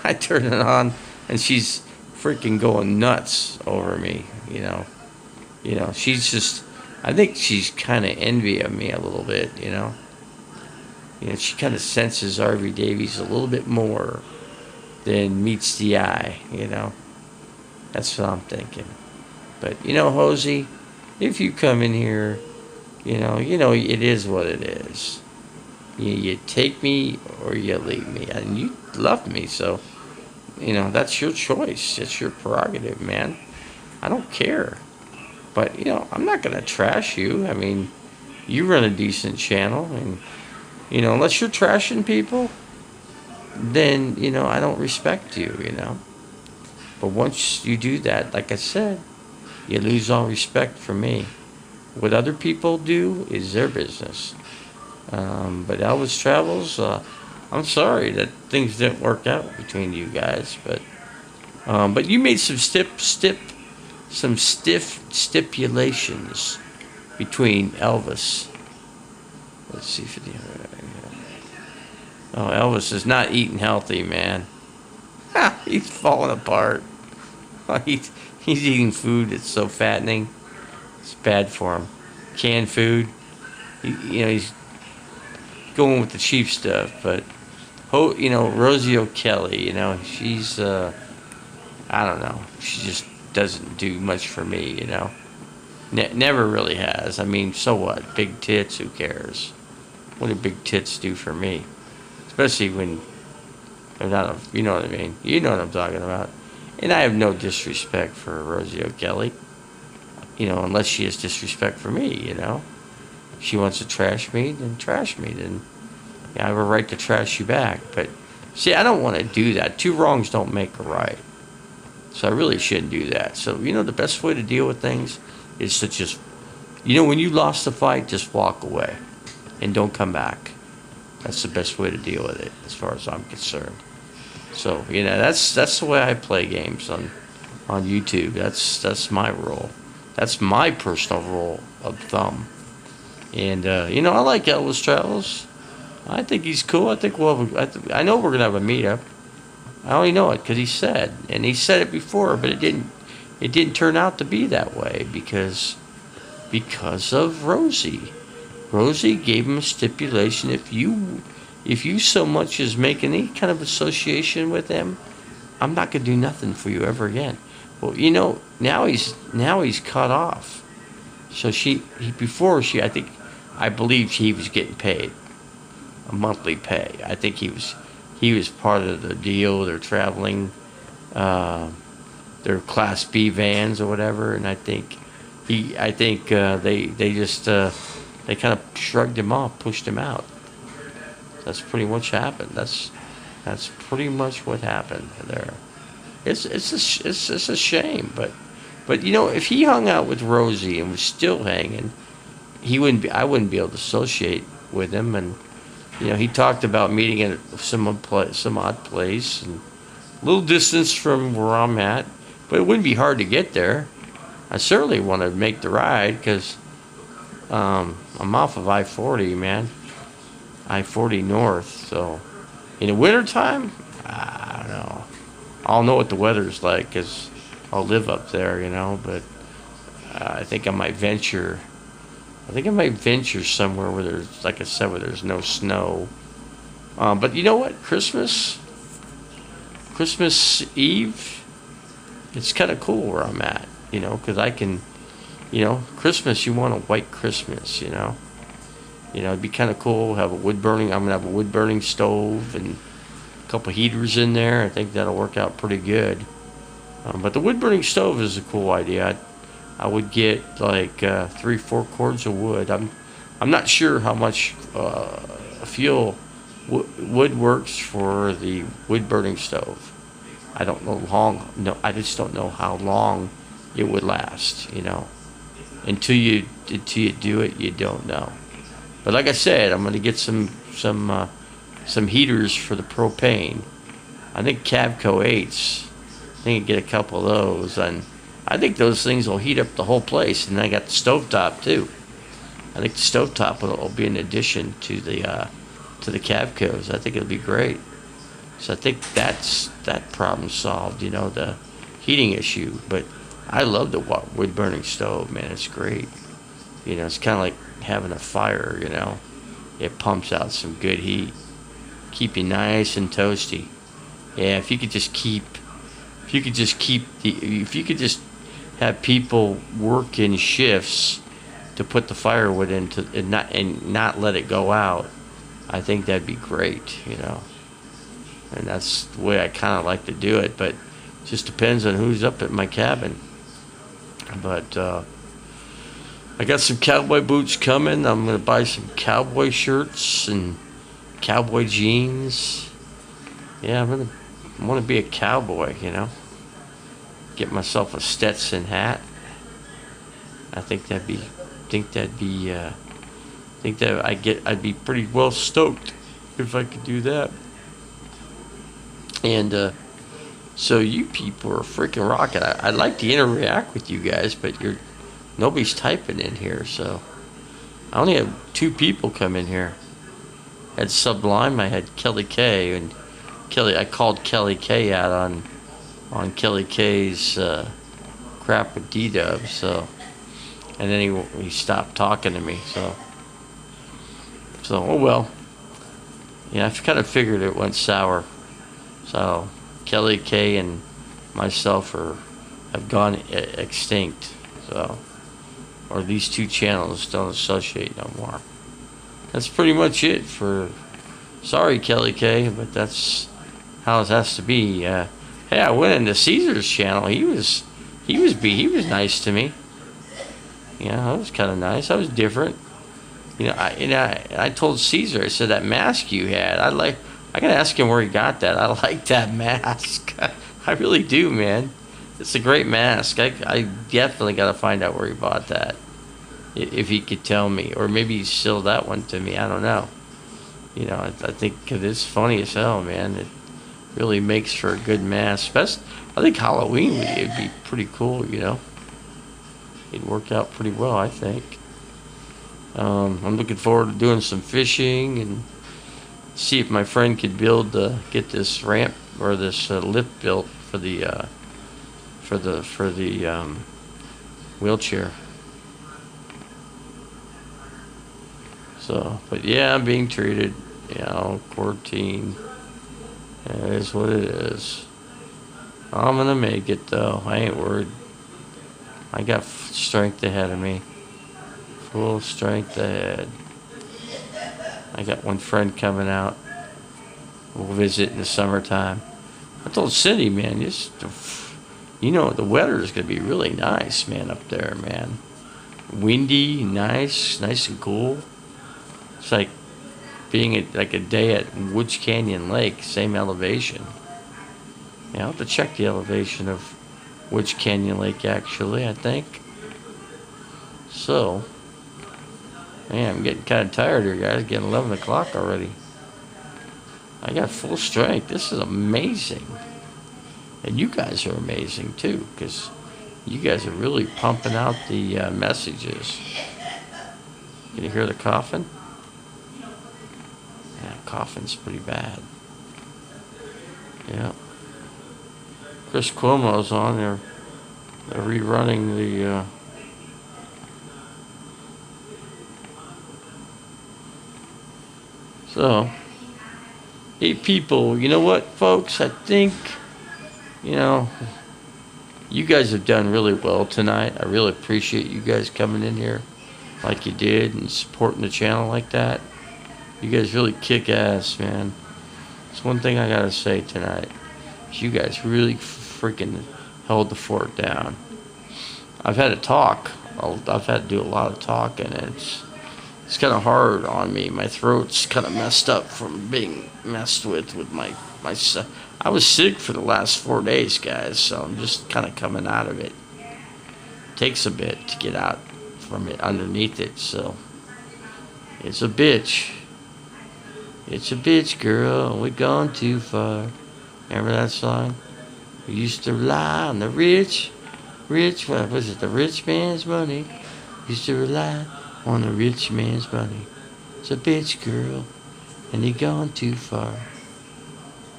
I turned it on, and she's freaking going nuts over me, you know. You know, she's just, I think she's kind of envy of me a little bit, you know. You know, she kind of senses RV Davies a little bit more than meets the eye, you know. That's what I'm thinking. But, you know, Hosey, if you come in here, you know, it is what it is. You take me or you leave me. And you love me, so, you know, that's your choice. It's your prerogative, man. I don't care. But, you know, I'm not going to trash you. I mean, you run a decent channel. And, you know, unless you're trashing people, then, you know, I don't respect you, you know. But once you do that, like I said, you lose all respect for me. What other people do is their business. But Elvis Travels, I'm sorry that things didn't work out between you guys, but you made some stiff stipulations between Elvis. Let's see for the oh, Elvis is not eating healthy, man. He's falling apart. He's eating food that's so fattening. It's bad for him. Canned food. You know, he's going with the cheap stuff. But, you know, Rosie O'Kelly, you know, she's, I don't know. She just doesn't do much for me, you know. Never really has. I mean, so what? Big tits, who cares? What do big tits do for me? Especially when they're not, you know what I mean. You know what I'm talking about. And I have no disrespect for Rosie O'Kelly, you know, unless she has disrespect for me, you know. She wants to trash me, then trash me. Then I have a right to trash you back. But, see, I don't want to do that. Two wrongs don't make a right. So I really shouldn't do that. So, you know, the best way to deal with things is to just, you know, when you lost the fight, just walk away and don't come back. That's the best way to deal with it, as far as I'm concerned. So, you know, that's the way I play games on YouTube. That's my rule. That's my personal rule of thumb. And you know, I like Elvis Travels. I think he's cool. I think we'll have I know we're gonna have a meetup. I only know it because he said it before, but it didn't turn out to be that way because of Rosie. Rosie gave him a stipulation: if you so much as make any kind of association with him, I'm not gonna do nothing for you ever again. Well, you know, now he's cut off. So I believe he was getting paid a monthly pay. I think he was part of the deal. They're traveling, uh, their Class B vans or whatever, and they just they kind of shrugged him off, pushed him out. That's pretty much happened. That's pretty much what happened there. It's a shame, but you know, if he hung out with Rosie and was still hanging, I wouldn't be able to associate with him. And you know, he talked about meeting at some odd place and a little distance from where I'm at, but it wouldn't be hard to get there. I certainly want to make the ride because I'm off of I-40, man. I-40 north. So in the wintertime, I don't know. I'll know what the weather's like because I'll live up there, you know. But I think I might venture. I think I might venture somewhere where there's, like I said, where there's no snow. But you know what? Christmas Eve, it's kind of cool where I'm at, you know, because I can, you know, Christmas, you want a white Christmas, you know. You know, it'd be kind of cool. I'm gonna have a wood burning stove and a couple heaters in there. I think that'll work out pretty good. But the wood burning stove is a cool idea. I would get like 3-4 cords of wood. I'm not sure how much fuel wood works for the wood burning stove. I don't know long. No, I just don't know how long it would last. You know, until you do it, you don't know. But like I said, I'm gonna get some heaters for the propane. I think Cavco 8s. I think I get a couple of those, and I think those things will heat up the whole place. And I got the stovetop too. I think the stovetop will be an addition to the Cavcos. I think it'll be great. So I think that problem solved. You know, the heating issue. But I love the wood burning stove, man. It's great. You know, it's kind of like having a fire, you know. It pumps out some good heat. Keep you nice and toasty. Yeah, if you could just have people work in shifts to put the firewood into and not let it go out, I think that'd be great, you know. And that's the way I kind of like to do it, but it just depends on who's up at my cabin. But I got some cowboy boots coming. I'm going to buy some cowboy shirts and cowboy jeans. Yeah, I want to be a cowboy, you know. Get myself a Stetson hat. I'd be pretty well stoked if I could do that. And so you people are freaking rocking. I'd like to interact with you guys, but nobody's typing in here, so I only have 2 people come in here. I had Sublime, I had Kelly K, and I called Kelly K out on Kelly K's crap with D-Dub, so, and then he stopped talking to me, so oh well. Yeah, I kind of figured it went sour. So Kelly K and myself have gone extinct, so, or these 2 channels don't associate no more. That's pretty much it for. Sorry, Kelly K, but that's how it has to be. Hey, I went into Caesar's channel. He was nice to me. Yeah, that was kind of nice. That was different. You know, I told Caesar, I said, that mask you had, I gotta ask him where he got that. I like that mask. I really do, man. It's a great mask. I definitely gotta find out where he bought that. If he could tell me, or maybe he sold that one to me. I don't know. You know, I think it's funny as hell, man. It really makes for a good mask. I think Halloween would be pretty cool. You know, it'd work out pretty well, I think. I'm looking forward to doing some fishing and see if my friend could get this ramp or this lift built for the wheelchair. So, but yeah, I'm being treated. You know, quarantine. It is what it is. I'm gonna make it though. I ain't worried. I got strength ahead of me. Full strength ahead. I got one friend coming out. We'll visit in the summertime. I told Cindy, man, you know, the weather is gonna be really nice, man, up there, man. Windy, nice and cool. It's like being like a day at Woods Canyon Lake, same elevation. Yeah, I'll have to check the elevation of Woods Canyon Lake, actually, I think. So, man, I'm getting kind of tired here, guys. It's getting 11 o'clock already. I got full strength. This is amazing. And you guys are amazing, too, because you guys are really pumping out the messages. Can you hear the coughing? Yeah, coughing's pretty bad. Yeah. Chris Cuomo's on there. They're rerunning the so 8 people. You know what, folks? I think, you know, you guys have done really well tonight. I really appreciate you guys coming in here like you did and supporting the channel like that. You guys really kick ass, man. It's one thing I gotta say tonight. You guys really freaking held the fort down. I've had to talk. I've had to do a lot of talking, and it's kind of hard on me. My throat's kind of messed up from being messed with my I was sick for the last 4 days, guys, so I'm just kind of coming out of it. Takes a bit to get out from it underneath it, so it's a bitch. It's a bitch, girl. We've gone too far. Remember that song? We used to rely on the rich, what was it? The rich man's money. Used to rely on the rich man's money. It's a bitch, girl, and he gone too far.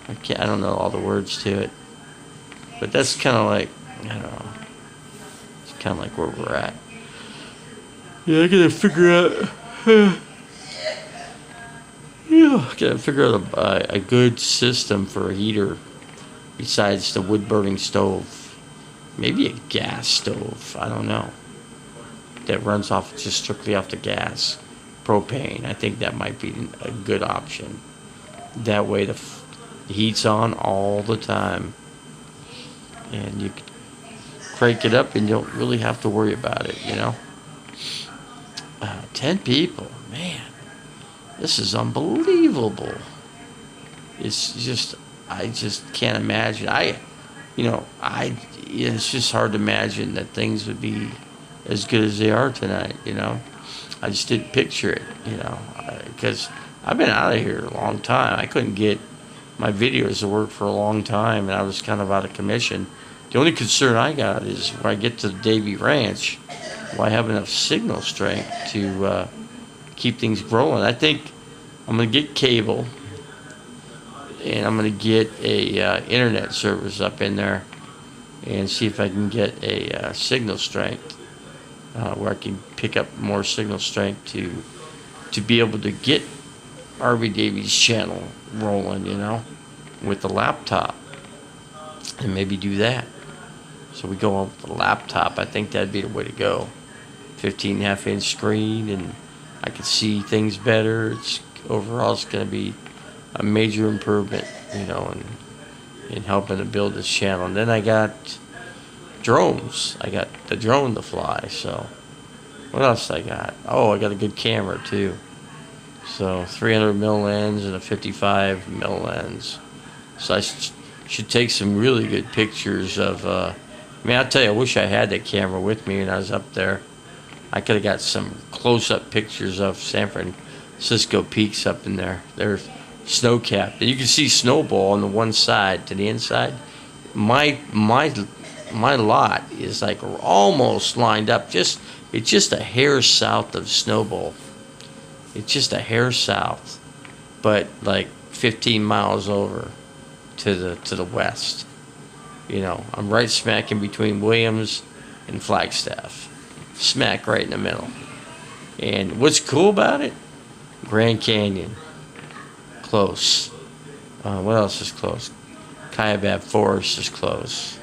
I don't know all the words to it, but that's kind of like, I don't know. It's kind of like where we're at. Yeah, I gotta figure out. Yeah, gotta figure out a good system for a heater besides the wood burning stove. Maybe a gas stove. I don't know. That runs off just strictly off the gas, propane. I think that might be a good option. That way the heat's on all the time, and you can crank it up, and you don't really have to worry about it. You know. 10 people, man. This is unbelievable. It's just, I just can't imagine. It's just hard to imagine that things would be as good as they are tonight, you know. I just didn't picture it, you know, because I've been out of here a long time. I couldn't get my videos to work for a long time, and I was kind of out of commission. The only concern I got is when I get to the Davy Ranch, will I have enough signal strength to keep things rolling? I think I'm going to get cable, and I'm going to get a internet service up in there and see if I can get a signal strength where I can pick up more signal strength to be able to get RV Davies channel rolling, you know, with the laptop, and maybe do that. So we go on with the laptop. I think that'd be the way to go. 15.5-inch screen, and I can see things better. Overall, it's going to be a major improvement, you know, in helping to build this channel. And then I got drones. I got the drone to fly. So what else I got? Oh, I got a good camera too. So 300mm lens and a 55mm lens. So I should take some really good pictures of. I'll tell you, I wish I had that camera with me when I was up there. I could have got some close-up pictures of San Francisco peaks up in there. They're snow-capped, and you can see Snowball on the one side to the inside. My lot is like almost lined up. It's just a hair south of Snowball. It's just a hair south, but like 15 miles over to the west. You know, I'm right smack in between Williams and Flagstaff. Smack right in the middle. And what's cool about it? Grand Canyon. Close. What else is close? Kaibab Forest is close.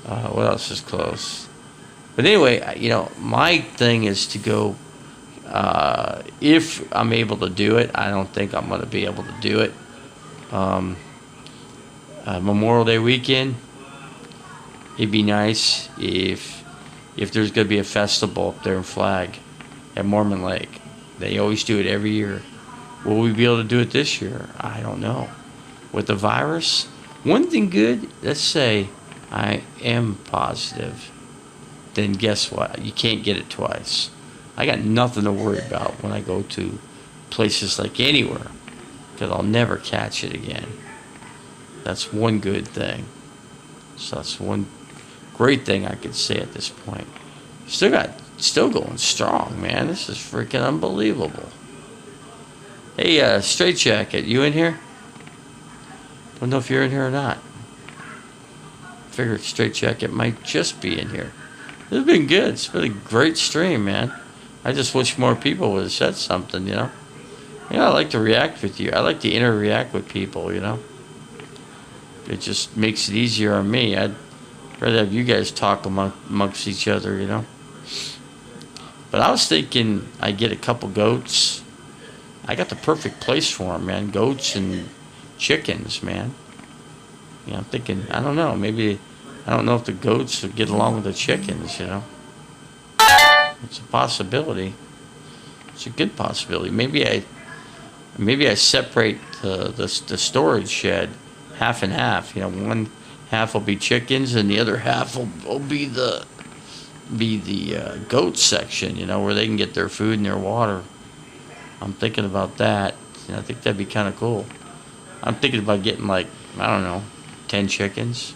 What else is close? But anyway, you know, my thing is to go, if I'm able to do it. I don't think I'm going to be able to do it. Memorial Day weekend, it'd be nice if there's going to be a festival up there in Flag at Mormon Lake. They always do it every year. Will we be able to do it this year? I don't know. With the virus, one thing good, let's say I am positive, then guess what? You can't get it twice. I got nothing to worry about when I go to places like anywhere, because I'll never catch it again. That's one good thing. So that's one great thing I could say at this point. Still going strong, man. This is freaking unbelievable. Hey, Straight Jacket, you in here? Don't know if you're in here or not. Figured Straight Jacket might just be in here. This has been good. It's been a great stream, man. I just wish more people would have said something, you know. You know, I like to react with you. I like to interact with people, you know. It just makes it easier on me. I'd rather have you guys talk amongst each other, you know. But I was thinking I'd get a couple goats. I got the perfect place for them, man. Goats and chickens, man. You know, I'm thinking, I don't know, maybe, I don't know if the goats would get along with the chickens, you know. It's a possibility. It's a good possibility. Maybe I separate the storage shed half and half. You know, one half will be chickens and the other half will be the goat section, you know, where they can get their food and their water. I'm thinking about that. You know, I think that'd be kind of cool. I'm thinking about getting, like, I don't know, 10 chickens.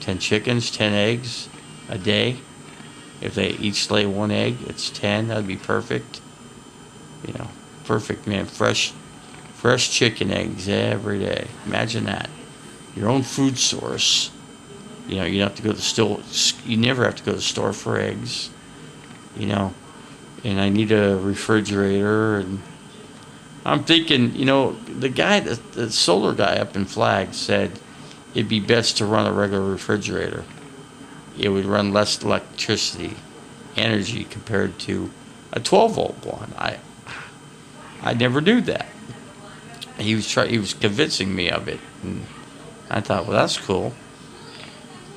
10 chickens, 10 eggs a day. If they each lay one egg, it's 10. That'd be perfect. You know, perfect, man. Fresh chicken eggs every day. Imagine that. Your own food source. You know, you don't have to go to the store. You never have to go to the store for eggs. You know, and I need a refrigerator. And I'm thinking, you know, the solar guy up in Flag said it'd be best to run a regular refrigerator. It would run less electricity, energy compared to a 12-volt one. I never knew that. He was convincing me of it, and I thought, well, that's cool.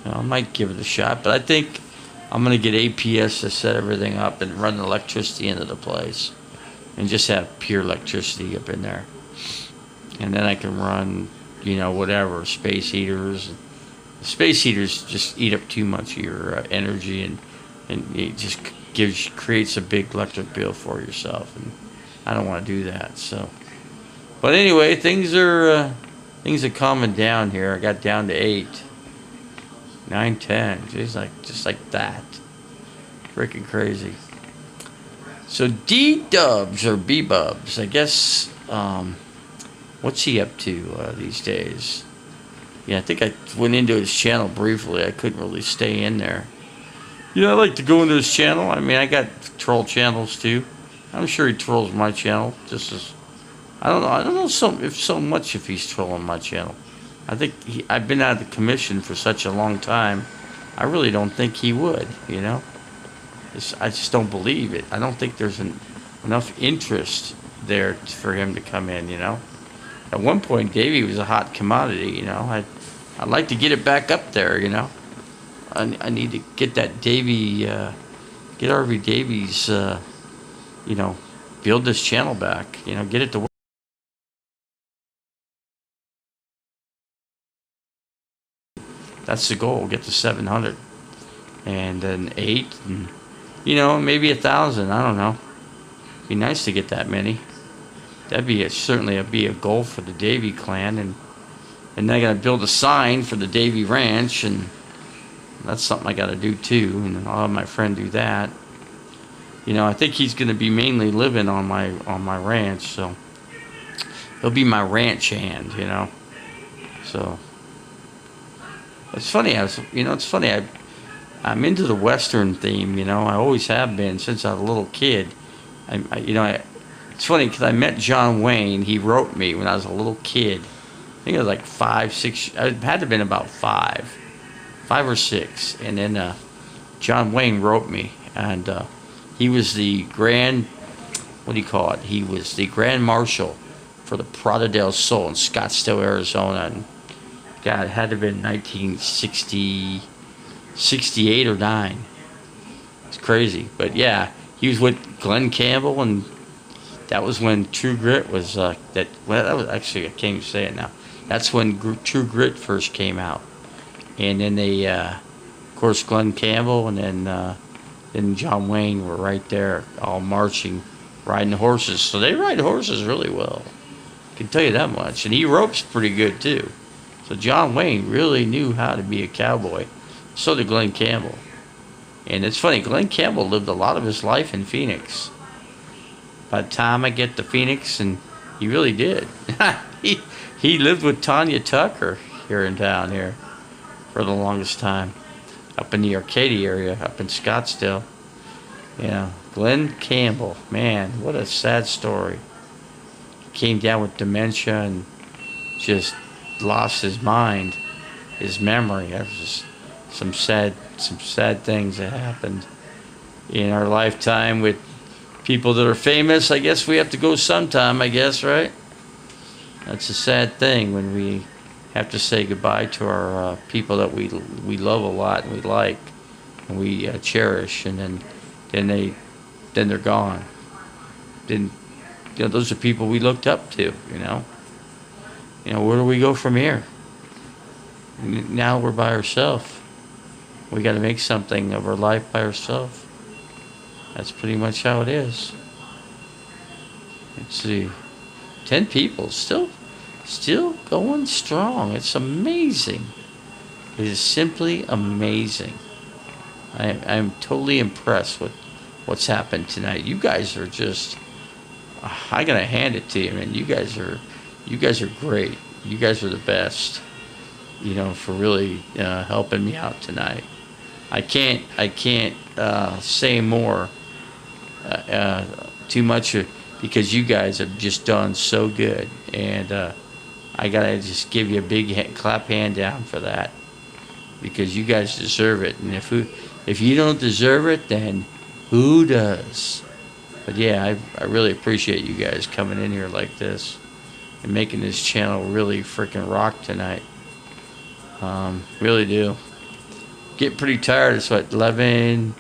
You know, I might give it a shot, but I think I'm gonna get APS to set everything up and run the electricity into the place, and just have pure electricity up in there, and then I can run, you know, whatever space heaters. Space heaters just eat up too much of your energy, and it just creates a big electric bill for yourself, and I don't want to do that. So, but anyway, things are calming down here. I got down to 8, 9, 10, just like that, freaking crazy. So D-Dubs or B-Bubs, I guess. What's he up to these days? Yeah, I think I went into his channel briefly. I couldn't really stay in there. You know, I like to go into his channel. I mean, I got troll channels too. I'm sure he trolls my channel just as. I don't know if he's trolling my channel. I think I've been out of the commission for such a long time. I really don't think he would. You know, I just don't believe it. I don't think there's enough interest there for him to come in. You know. At one point, Davey was a hot commodity, you know. I'd like to get it back up there, you know. I need to get that Davey, get RV Davies, you know, build this channel back, you know, get it to work. That's the goal, get to 700. And then 8, and, you know, maybe 1,000, I don't know. Be nice to get that many. That'd certainly be a goal for the Davey clan, and then I gotta build a sign for the Davey Ranch, and that's something I gotta do too, and I'll have my friend do that. You know, I think he's gonna be mainly living on my ranch, so he'll be my ranch hand, you know. So it's funny. I'm into the Western theme, you know. I always have been since I was a little kid. It's funny because I met John Wayne. He wrote me when I was a little kid, think it was like 5, 6. It had to have been about 5 or 6. And then John Wayne wrote me, and he was the grand, what do you call it? He was the grand marshal for the Prada del Sol in Scottsdale, Arizona. And God, it had to have been 1960, 68 or 9. It's crazy. But yeah, he was with Glenn Campbell, and that was when True Grit was, well, that was actually, I can't even say it now. That's when True Grit first came out. And then they, of course, Glenn Campbell and then John Wayne were right there, all marching, riding horses. So they ride horses really well. I can tell you that much. And he ropes pretty good, too. So John Wayne really knew how to be a cowboy. So did Glenn Campbell. And it's funny, Glenn Campbell lived a lot of his life in Phoenix. By the time I get to Phoenix, and he really did. he lived with Tanya Tucker here in town here for the longest time. Up in the Arcadia area, up in Scottsdale. Yeah, Glenn Campbell, man, what a sad story. He came down with dementia and just lost his mind, his memory. That was just some sad things that happened in our lifetime with people that are famous. I guess we have to go sometime, I guess, right? That's a sad thing when we have to say goodbye to our people that we love a lot and we like and we cherish, and then they're gone. Then, you know, those are people we looked up to. You know, where do we go from here? Now we're by ourselves. We got to make something of our life by ourselves. That's pretty much how it is. Let's see, 10 people still going strong. It's amazing. It is simply amazing. I'm totally impressed with what's happened tonight. You guys are just, I gotta hand it to you, man. You guys are great. You guys are the best. For really helping me out tonight. I can't say more too much because you guys have just done so good, and I gotta just give you a big clap hand down for that, because you guys deserve it. And if you don't deserve it, then who does? But yeah, I really appreciate you guys coming in here like this and making this channel really freaking rock tonight. Really do. Get pretty tired. It's what, 9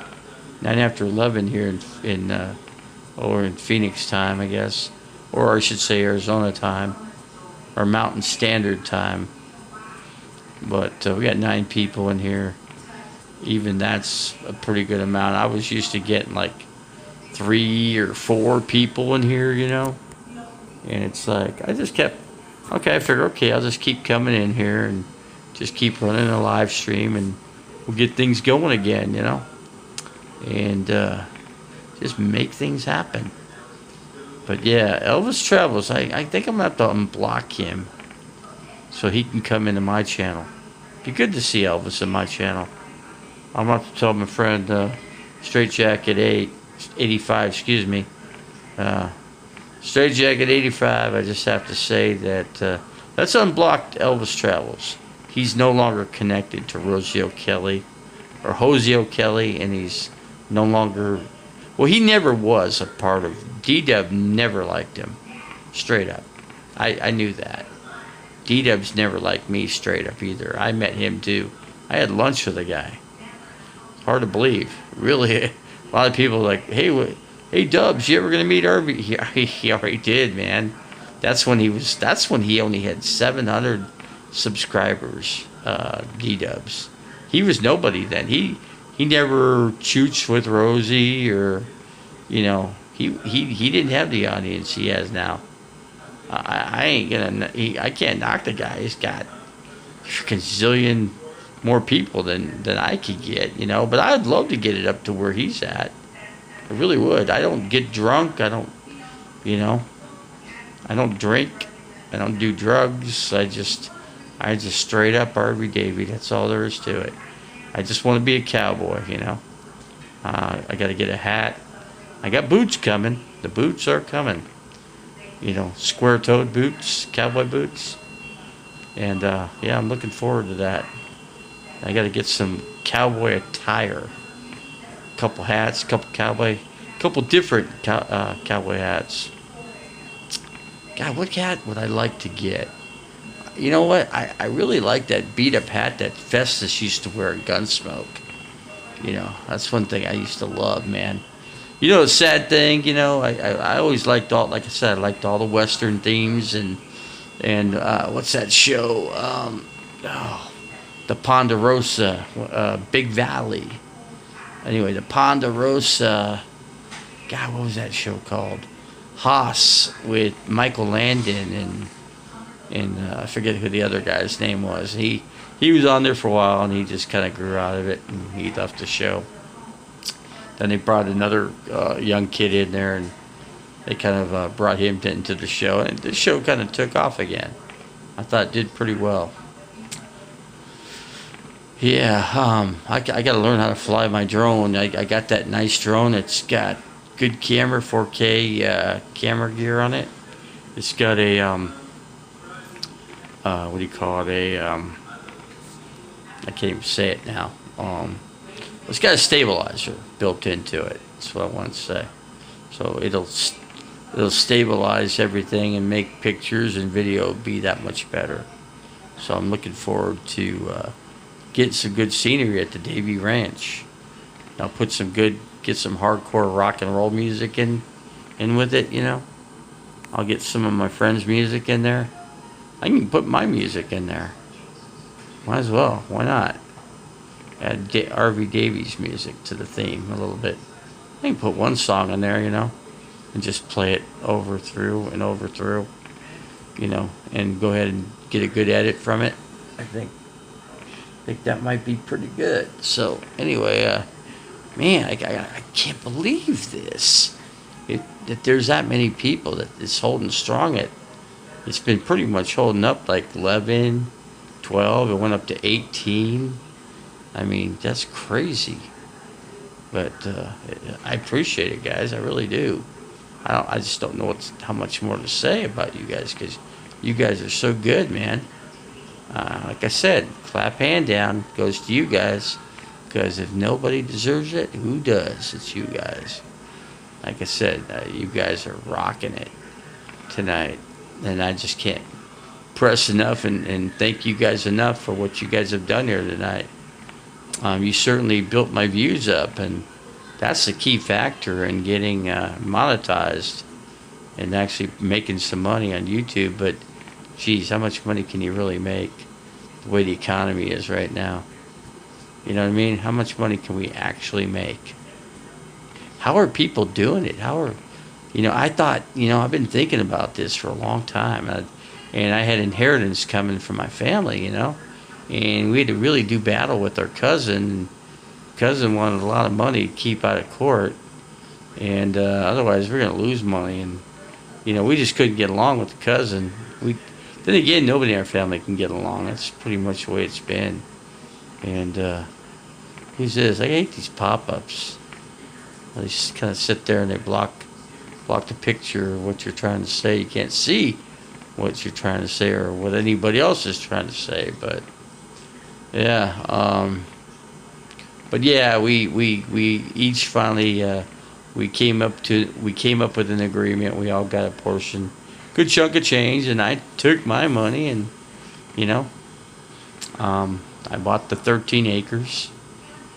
after 11 here in Phoenix time, I guess, or I should say Arizona time, or Mountain Standard time. But we got 9 people in here. Even that's a pretty good amount. I was used to getting like 3 or 4 people in here, and it's like I just kept. Okay, I figured, okay, I'll just keep coming in here and just keep running a live stream, and we'll get things going again, and just make things happen. But yeah, Elvis Travels, I think I'm going to have to unblock him so he can come into my channel. Be good to see Elvis in my channel. I'm going to have to tell my friend Straight Jacket 85, excuse me. Straight Jacket 85, I just have to say that that's unblocked Elvis Travels. He's no longer connected to Rosie O'Kelly or Hosey O'Kelly, and he's no longer, well, he never was a part of, D-Dub never liked him, straight up. I knew that. D-Dub's never liked me straight up either. I met him too. I had lunch with the guy. Hard to believe. Really, a lot of people are like, hey Dubs, you ever gonna meet Irby? He already did, man. That's when he only had 700 subscribers, D-Dubs. He was nobody then. He never chooched with Rosie, or he didn't have the audience he has now. I can't knock the guy. He's got a zillion more people than I could get, but I'd love to get it up to where he's at. I really would. I don't get drunk. I don't drink. I don't do drugs. I just straight up Harvey Davy. That's all there is to it. I just want to be a cowboy, I got to get a hat. I got boots coming. The boots are coming. Square-toed boots, cowboy boots. And yeah, I'm looking forward to that. I got to get some cowboy attire, a couple hats, couple different cowboy hats. God, what hat would I like to get? You know what? I really like that beat up hat that Festus used to wear at Gunsmoke. You know, that's one thing I used to love, man. You know, the sad thing, you know, I always liked all, like I said, I liked all the Western themes and what's that show? Oh, the Ponderosa, Big Valley. Anyway, the Ponderosa. God, what was that show called? Haas with Michael Landon and I forget who the other guy's name was. He was on there for a while and he just kind of grew out of it and he left the show. Then they brought another young kid in there and they kind of brought him into the show and the show kind of took off again. I thought it did pretty well. Yeah, I got to learn how to fly my drone. I got that nice drone. It's got good camera, 4K camera gear on it. It's got a what do you call it? I can't even say it now. It's got a stabilizer built into it. That's what I want to say. So it'll stabilize everything and make pictures and video be that much better. So I'm looking forward to getting some good scenery at the Davy Ranch. I'll get some hardcore rock and roll music in with it. You know, I'll get some of my friends' music in there. I can put my music in there. Might as well. Why not? Add RV Davies music to the theme a little bit. I can put one song in there, you know, and just play it over through, you know, and go ahead and get a good edit from it. I think that might be pretty good. So anyway, man, I can't believe this. That there's that many people that it's holding strong at. It's been pretty much holding up like 11, 12. It went up to 18. I mean, that's crazy. But I appreciate it, guys. I really do. I just don't know how much more to say about you guys because you guys are so good, man. Like I said, clap hand down goes to you guys because if nobody deserves it, who does? It's you guys. Like I said, you guys are rocking it tonight. And I just can't press enough and thank you guys enough for what you guys have done here tonight. You certainly built my views up, and that's the key factor in getting monetized and actually making some money on YouTube. But, geez, how much money can you really make the way the economy is right now? You know what I mean? How much money can we actually make? How are people doing it? You know, I thought, you know, I've been thinking about this for a long time. And I had inheritance coming from my family, you know. And we had to really do battle with our cousin. Cousin wanted a lot of money to keep out of court. And otherwise, we're going to lose money. And, you know, we just couldn't get along with the cousin. Then again, nobody in our family can get along. That's pretty much the way it's been. And who's this? I hate these pop-ups. They just kind of sit there and they block the picture of what you're trying to say. You can't see what you're trying to say or what anybody else is trying to say. But yeah, we each finally we came up with an agreement. We all got a portion, good chunk of change, and I took my money and, you know, I bought the 13 acres.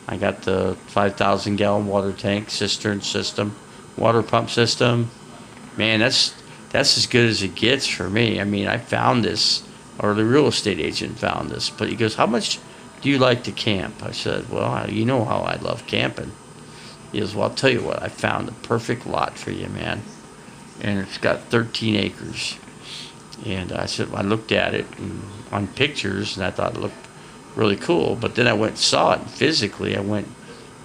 I got the 5,000 gallon water tank, cistern system, water pump system. Man, that's as good as it gets for me. I mean, I found this, or the real estate agent found this, but he goes, how much do you like to camp? I said, well, you know how I love camping. He goes, well, I'll tell you what, I found the perfect lot for you, man. And it's got 13 acres. And I said, I looked at it on pictures, and I thought it looked really cool. But then I went and saw it physically. I went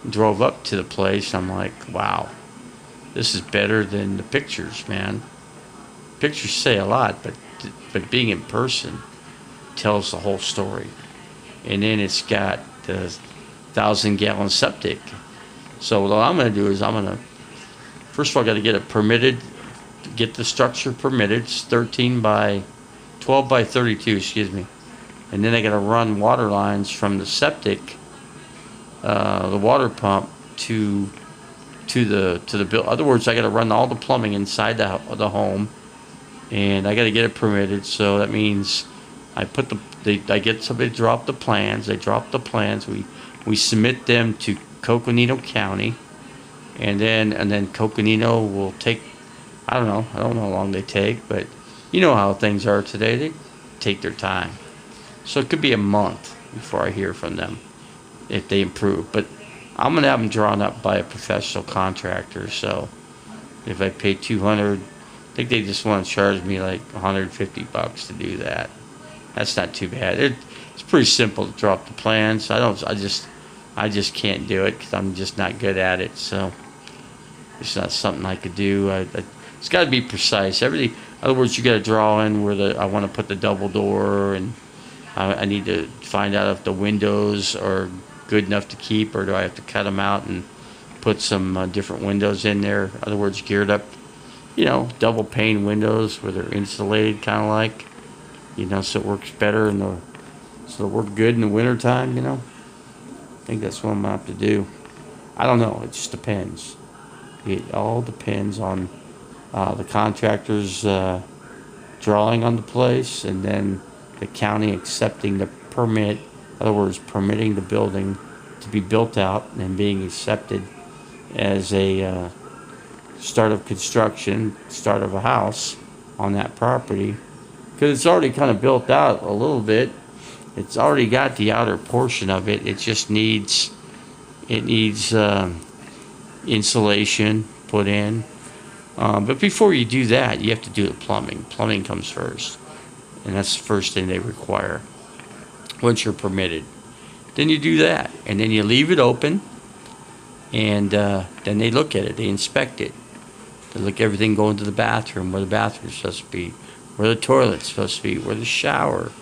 and drove up to the place, and I'm like, wow, this is better than the pictures, man. Pictures say a lot, but being in person tells the whole story. And then it's got the 1,000-gallon septic. So what I'm going to do is first of all, I got to get it permitted, get the structure permitted. It's 12 by 32, excuse me. and then I got to run water lines from the septic, the water pump to the bill. In other words, I got to run all the plumbing inside the home, and I got to get it permitted. So that means I put I get somebody to drop the plans. They drop the plans. We submit them to Coconino County, and then Coconino will take. I don't know how long they take, but you know how things are today. They take their time. So it could be a month before I hear from them if they improve. But I'm gonna have them drawn up by a professional contractor. So if I pay $200, I think they just want to charge me like $150 to do that. That's not too bad. It's pretty simple to drop the plans. I just can't do it because I'm just not good at it. So it's not something I could do. It's got to be precise. Everything. In other words, you got to draw in where I want to put the double door, and I need to find out if the windows are good enough to keep, or do I have to cut them out and put some different windows in there. In other words, geared up, double pane windows where they're insulated, kind of like, so it works better so it works good in the wintertime, I think that's what I'm going to have to do. I don't know. It just depends. It all depends on the contractor's drawing on the place, and then the county accepting the permit. In other words, permitting the building to be built out and being accepted as a start of construction, start of a house on that property. Because it's already kind of built out a little bit. It's already got the outer portion of it. It just needs insulation put in. But before you do that, you have to do the plumbing. Plumbing comes first, and that's the first thing they require once you're permitted. Then you do that, and then you leave it open, and then they look at it. They inspect it. They look at everything going to the bathroom, where the bathroom's supposed to be, where the toilet's supposed to be, where the shower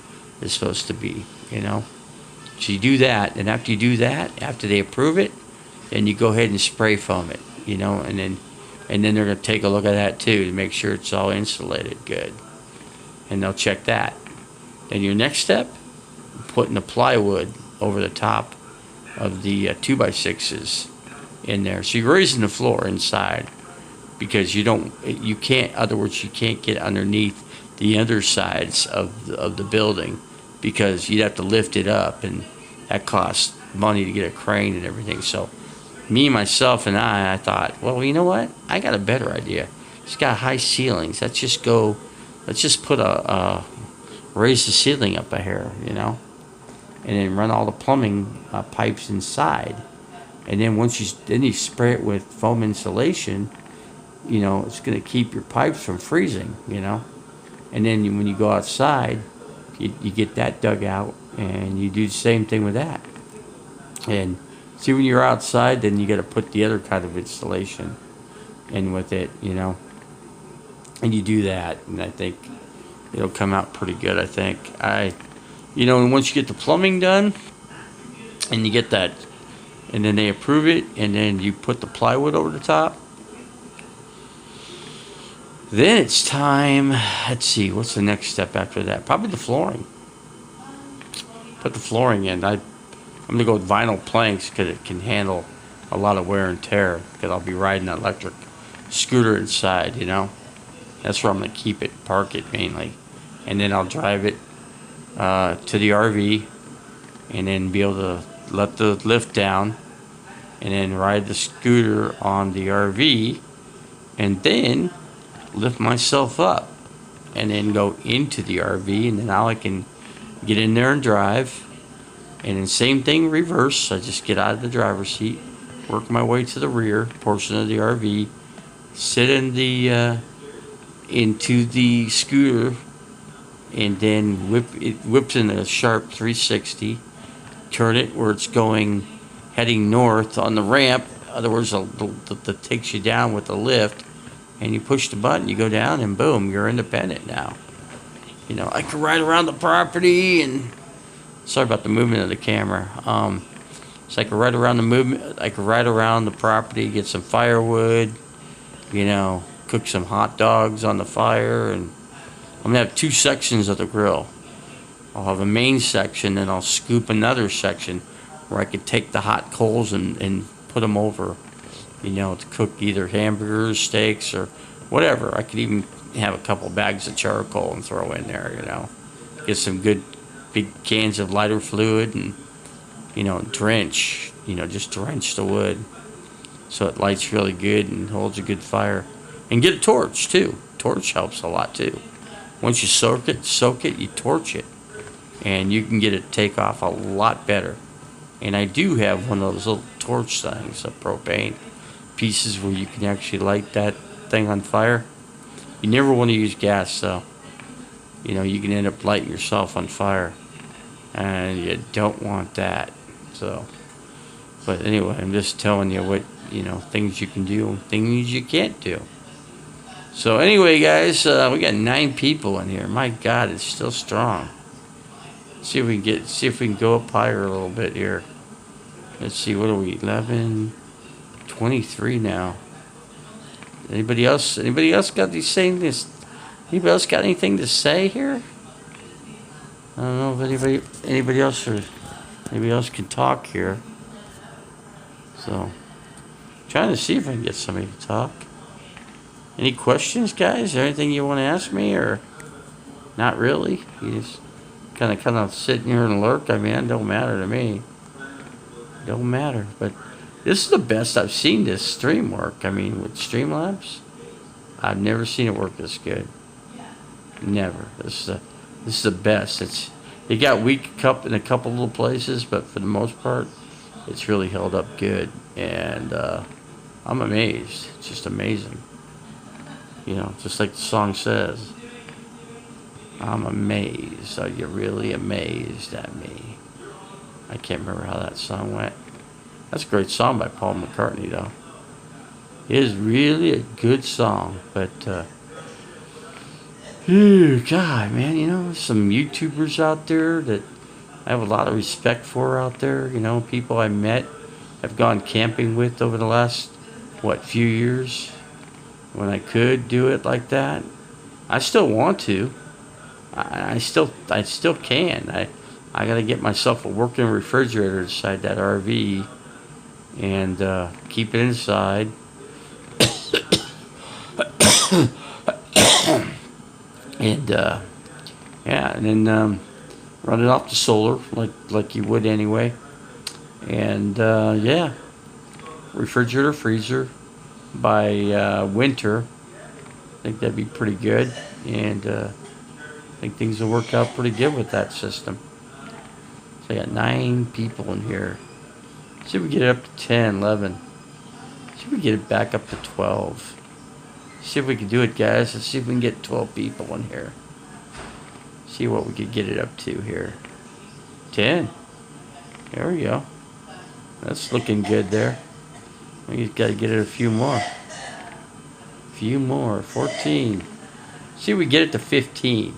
is supposed to be, So you do that, and after you do that, after they approve it, then you go ahead and spray foam it, and then they're going to take a look at that too to make sure it's all insulated good, and they'll check that. Then your next step, putting the plywood over the top of the 2x6s in there. So you're raising the floor inside, because you can't. In other words, you can't get underneath the undersides of the building, because you'd have to lift it up, and that costs money to get a crane and everything. So me, myself, and I thought, well, you know what? I got a better idea. It's got high ceilings. Let's just put raise the ceiling up a hair, and then run all the plumbing pipes inside. And then once you spray it with foam insulation, it's going to keep your pipes from freezing, And then when you go outside, you get that dug out, and you do the same thing with that. And see, when you're outside, then you got to put the other kind of insulation in with it, And you do that, and I think it'll come out pretty good. I think and once you get the plumbing done, and you get that, and then they approve it, and then you put the plywood over the top. Then it's time. Let's see, what's the next step after that? Probably the flooring. Put the flooring in. I'm gonna go with vinyl planks because it can handle a lot of wear and tear. Because I'll be riding an electric scooter inside. That's where I'm gonna keep it, park it mainly, and then I'll drive it to the RV, and then be able to let the lift down, and then ride the scooter on the RV, and then lift myself up, and then go into the RV, and then now I can get in there and drive. And then same thing, reverse. I just get out of the driver's seat, work my way to the rear portion of the RV, sit in into the scooter, and then whips in a sharp 360, turn it where it's heading north on the ramp. In other words, that takes you down with the lift, and you push the button, you go down, and boom, you're independent now. I can ride around the property, and sorry about the movement of the camera. So I can ride around the property, get some firewood, cook some hot dogs on the fire, and I'm gonna have two sections of the grill. I'll have a main section, and I'll scoop another section where I could take the hot coals and put them over, you know, to cook either hamburgers, steaks, or whatever. I could even have a couple bags of charcoal and throw in there, you know. Get some good big cans of lighter fluid and, you know, drench, you know, just drench the wood so it lights really good and holds a good fire. And get a torch too. Torch helps a lot too. Once you soak it, you torch it, and you can get it to take off a lot better. And I do have one of those little torch things, a propane pieces where you can actually light that thing on fire. You never want to use gas though. You know, you can end up lighting yourself on fire, and you don't want that. So, but anyway, I'm just telling you what, you know, things you can do and things you can't do. So anyway, guys, we got 9 people in here. My God, it's still strong. See if we can go up higher a little bit here. Let's see, what are we? 11, 23 now. Anybody else? Anybody else got these saying this? Anybody else got anything to say here? I don't know if anybody else can talk here. So, trying to see if I can get somebody to talk. Any questions, guys? Is there anything you want to ask me, or not really? You just kind of sitting here and lurk. I mean, it don't matter to me. Don't matter. But this is the best I've seen this stream work. I mean, with Streamlabs, I've never seen it work this good. Never. This is the best. It got weak in a couple little places, but for the most part, it's really held up good. And I'm amazed. It's just amazing. You know, just like the song says, I'm amazed. Are you really amazed at me? I can't remember how that song went. That's a great song by Paul McCartney, though. It is really a good song, but, God, man, you know, there's some YouTubers out there that I have a lot of respect for out there. You know, people I met, have gone camping with over the last, few years. When I could do it like that, I still want to. I still can. I gotta get myself a working refrigerator inside that RV and keep it inside. And then run it off the solar like you would anyway. And refrigerator, freezer. By winter, I think that'd be pretty good, and I think things will work out pretty good with that system. So I got 9 people in here. See if we get it up to 10, 11. See if we get it back up to 12. See if we can do it, guys. Let's see if we can get 12 people in here. See what we could get it up to here. 10. There we go. That's looking good there. We just got to get it a few more. 14. See if we get it to 15.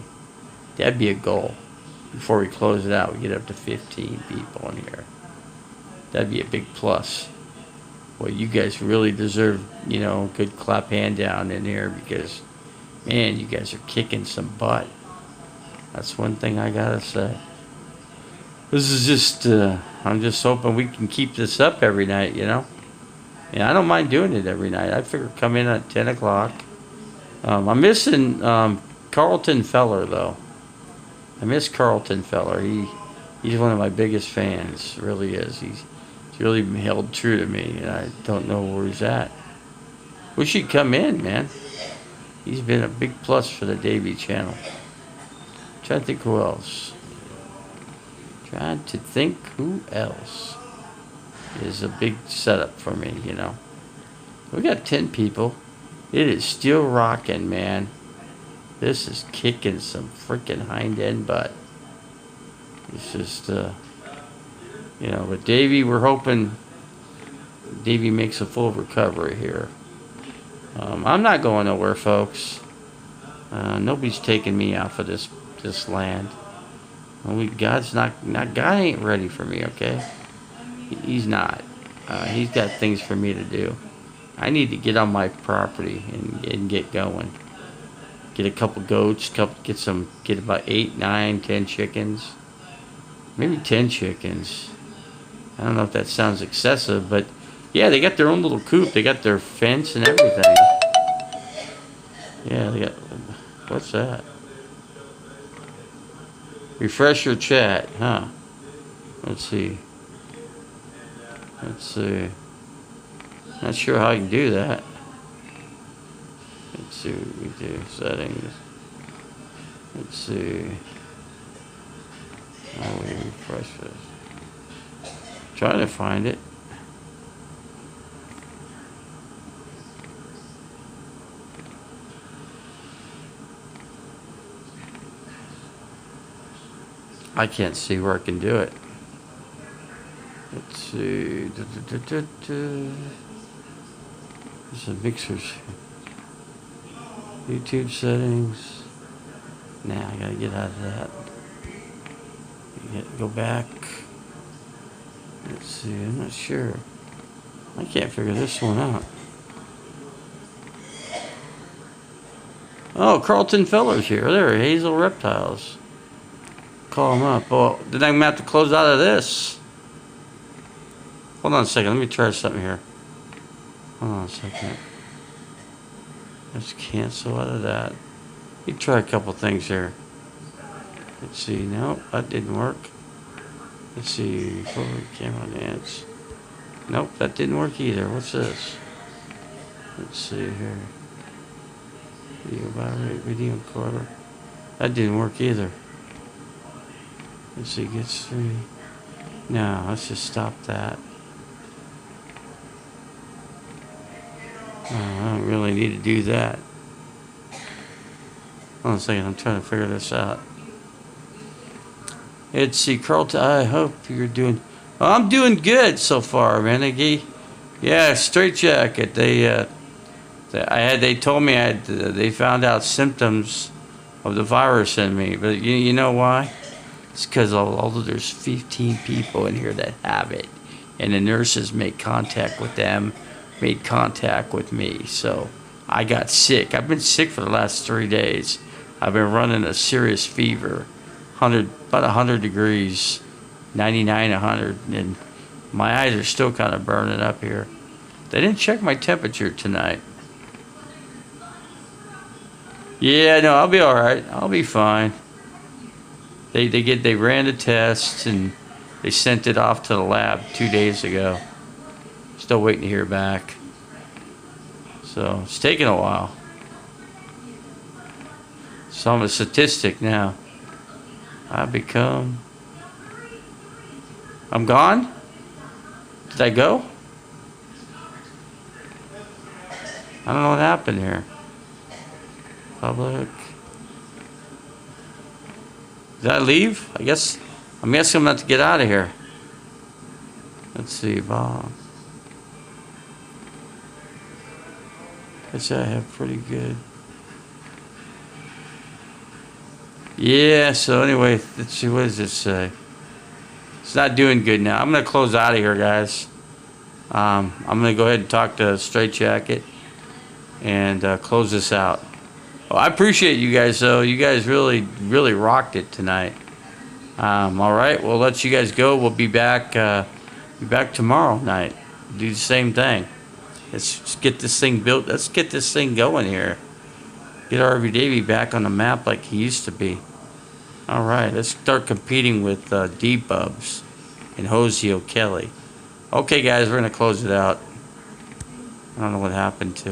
That'd be a goal. Before we close it out, we get up to 15 people in here. That'd be a big plus. Well, you guys really deserve, you know, a good clap hand down in here because, man, you guys are kicking some butt. That's one thing I gotta say. This is just, I'm just hoping we can keep this up every night, you know. Yeah, I don't mind doing it every night. I figure come in at 10 o'clock. I'm missing Carlton Feller, though. I miss Carlton Feller. He's one of my biggest fans. Really is. He's really held true to me, and I don't know where he's at. Wish he'd come in, man. He's been a big plus for the Davey channel. Trying to think who else. Is a big setup for me, you know. We got 10 people. It is still rocking, man. This is kicking some freaking hind end butt. It's just, you know, but Davey, we're hoping Davey makes a full recovery here. I'm not going nowhere, folks. Nobody's taking me off of this land. God ain't ready for me, okay? He's not. He's got things for me to do. I need to get on my property and get going. Get a couple goats, get about 8, 9, 10 chickens. Maybe 10 chickens. I don't know if that sounds excessive, but yeah, they got their own little coop. They got their fence and everything. Yeah, they got, what's that? Refresh your chat, huh? Let's see. Let's see. Not sure how you can do that. Let's see what we do. Settings. Let's see. How we refresh this? Trying to find it. I can't see where I can do it. Let's see. There's some mixers. YouTube settings. Nah, I gotta get out of that. Go back. Let's see. I'm not sure. I can't figure this one out. Oh, Carlton Feller's here. There, Hazel Reptiles. Call him up. Oh, then I'm gonna have to close out of this. Hold on a second. Let me try something here. Hold on a second. Let's cancel out of that. Let me try a couple things here. Let's see. Nope, that didn't work. Let's see. Forward camera dance. Nope, that didn't work either. What's this? Let's see here. Video bitrate, video encoder. That didn't work either. Let's see, gets 3. No, let's just stop that. Oh, I don't really need to do that. Hold on a second, I'm trying to figure this out. Let's see, Carlton, I hope you're doing... Oh, I'm doing good so far, man. Yeah, straight jacket. They told me they found out symptoms of the virus in me, but you know why? It's because although there's 15 people in here that have it, and the nurses made contact with them, made contact with me, so I got sick. I've been sick for the last 3 days. I've been running a serious fever, about 100 degrees, 99, 100, and my eyes are still kind of burning up here. They didn't check my temperature tonight. Yeah, no, I'll be all right. I'll be fine. They ran the tests and they sent it off to the lab 2 days ago. Still waiting to hear back. So it's taking a while. So I'm a statistic now. I'm gone? Did I go? I don't know what happened here. Public. Did I leave? I'm guessing I'm not to get out of here. Let's see, Bob. Guess I have pretty good. Yeah, so anyway, let's see, what does this say? It's not doing good now. I'm going to close out of here, guys. I'm going to go ahead and talk to Straight Jacket and close this out. Well, I appreciate you guys, though. You guys really, really rocked it tonight. All right, we'll let you guys go. We'll be back tomorrow night. Do the same thing. Let's get this thing built. Let's get this thing going here. Get RV Davey back on the map like he used to be. All right, let's start competing with D-Bubs and Hosey O'Kelly. Okay, guys, we're going to close it out. I don't know what happened to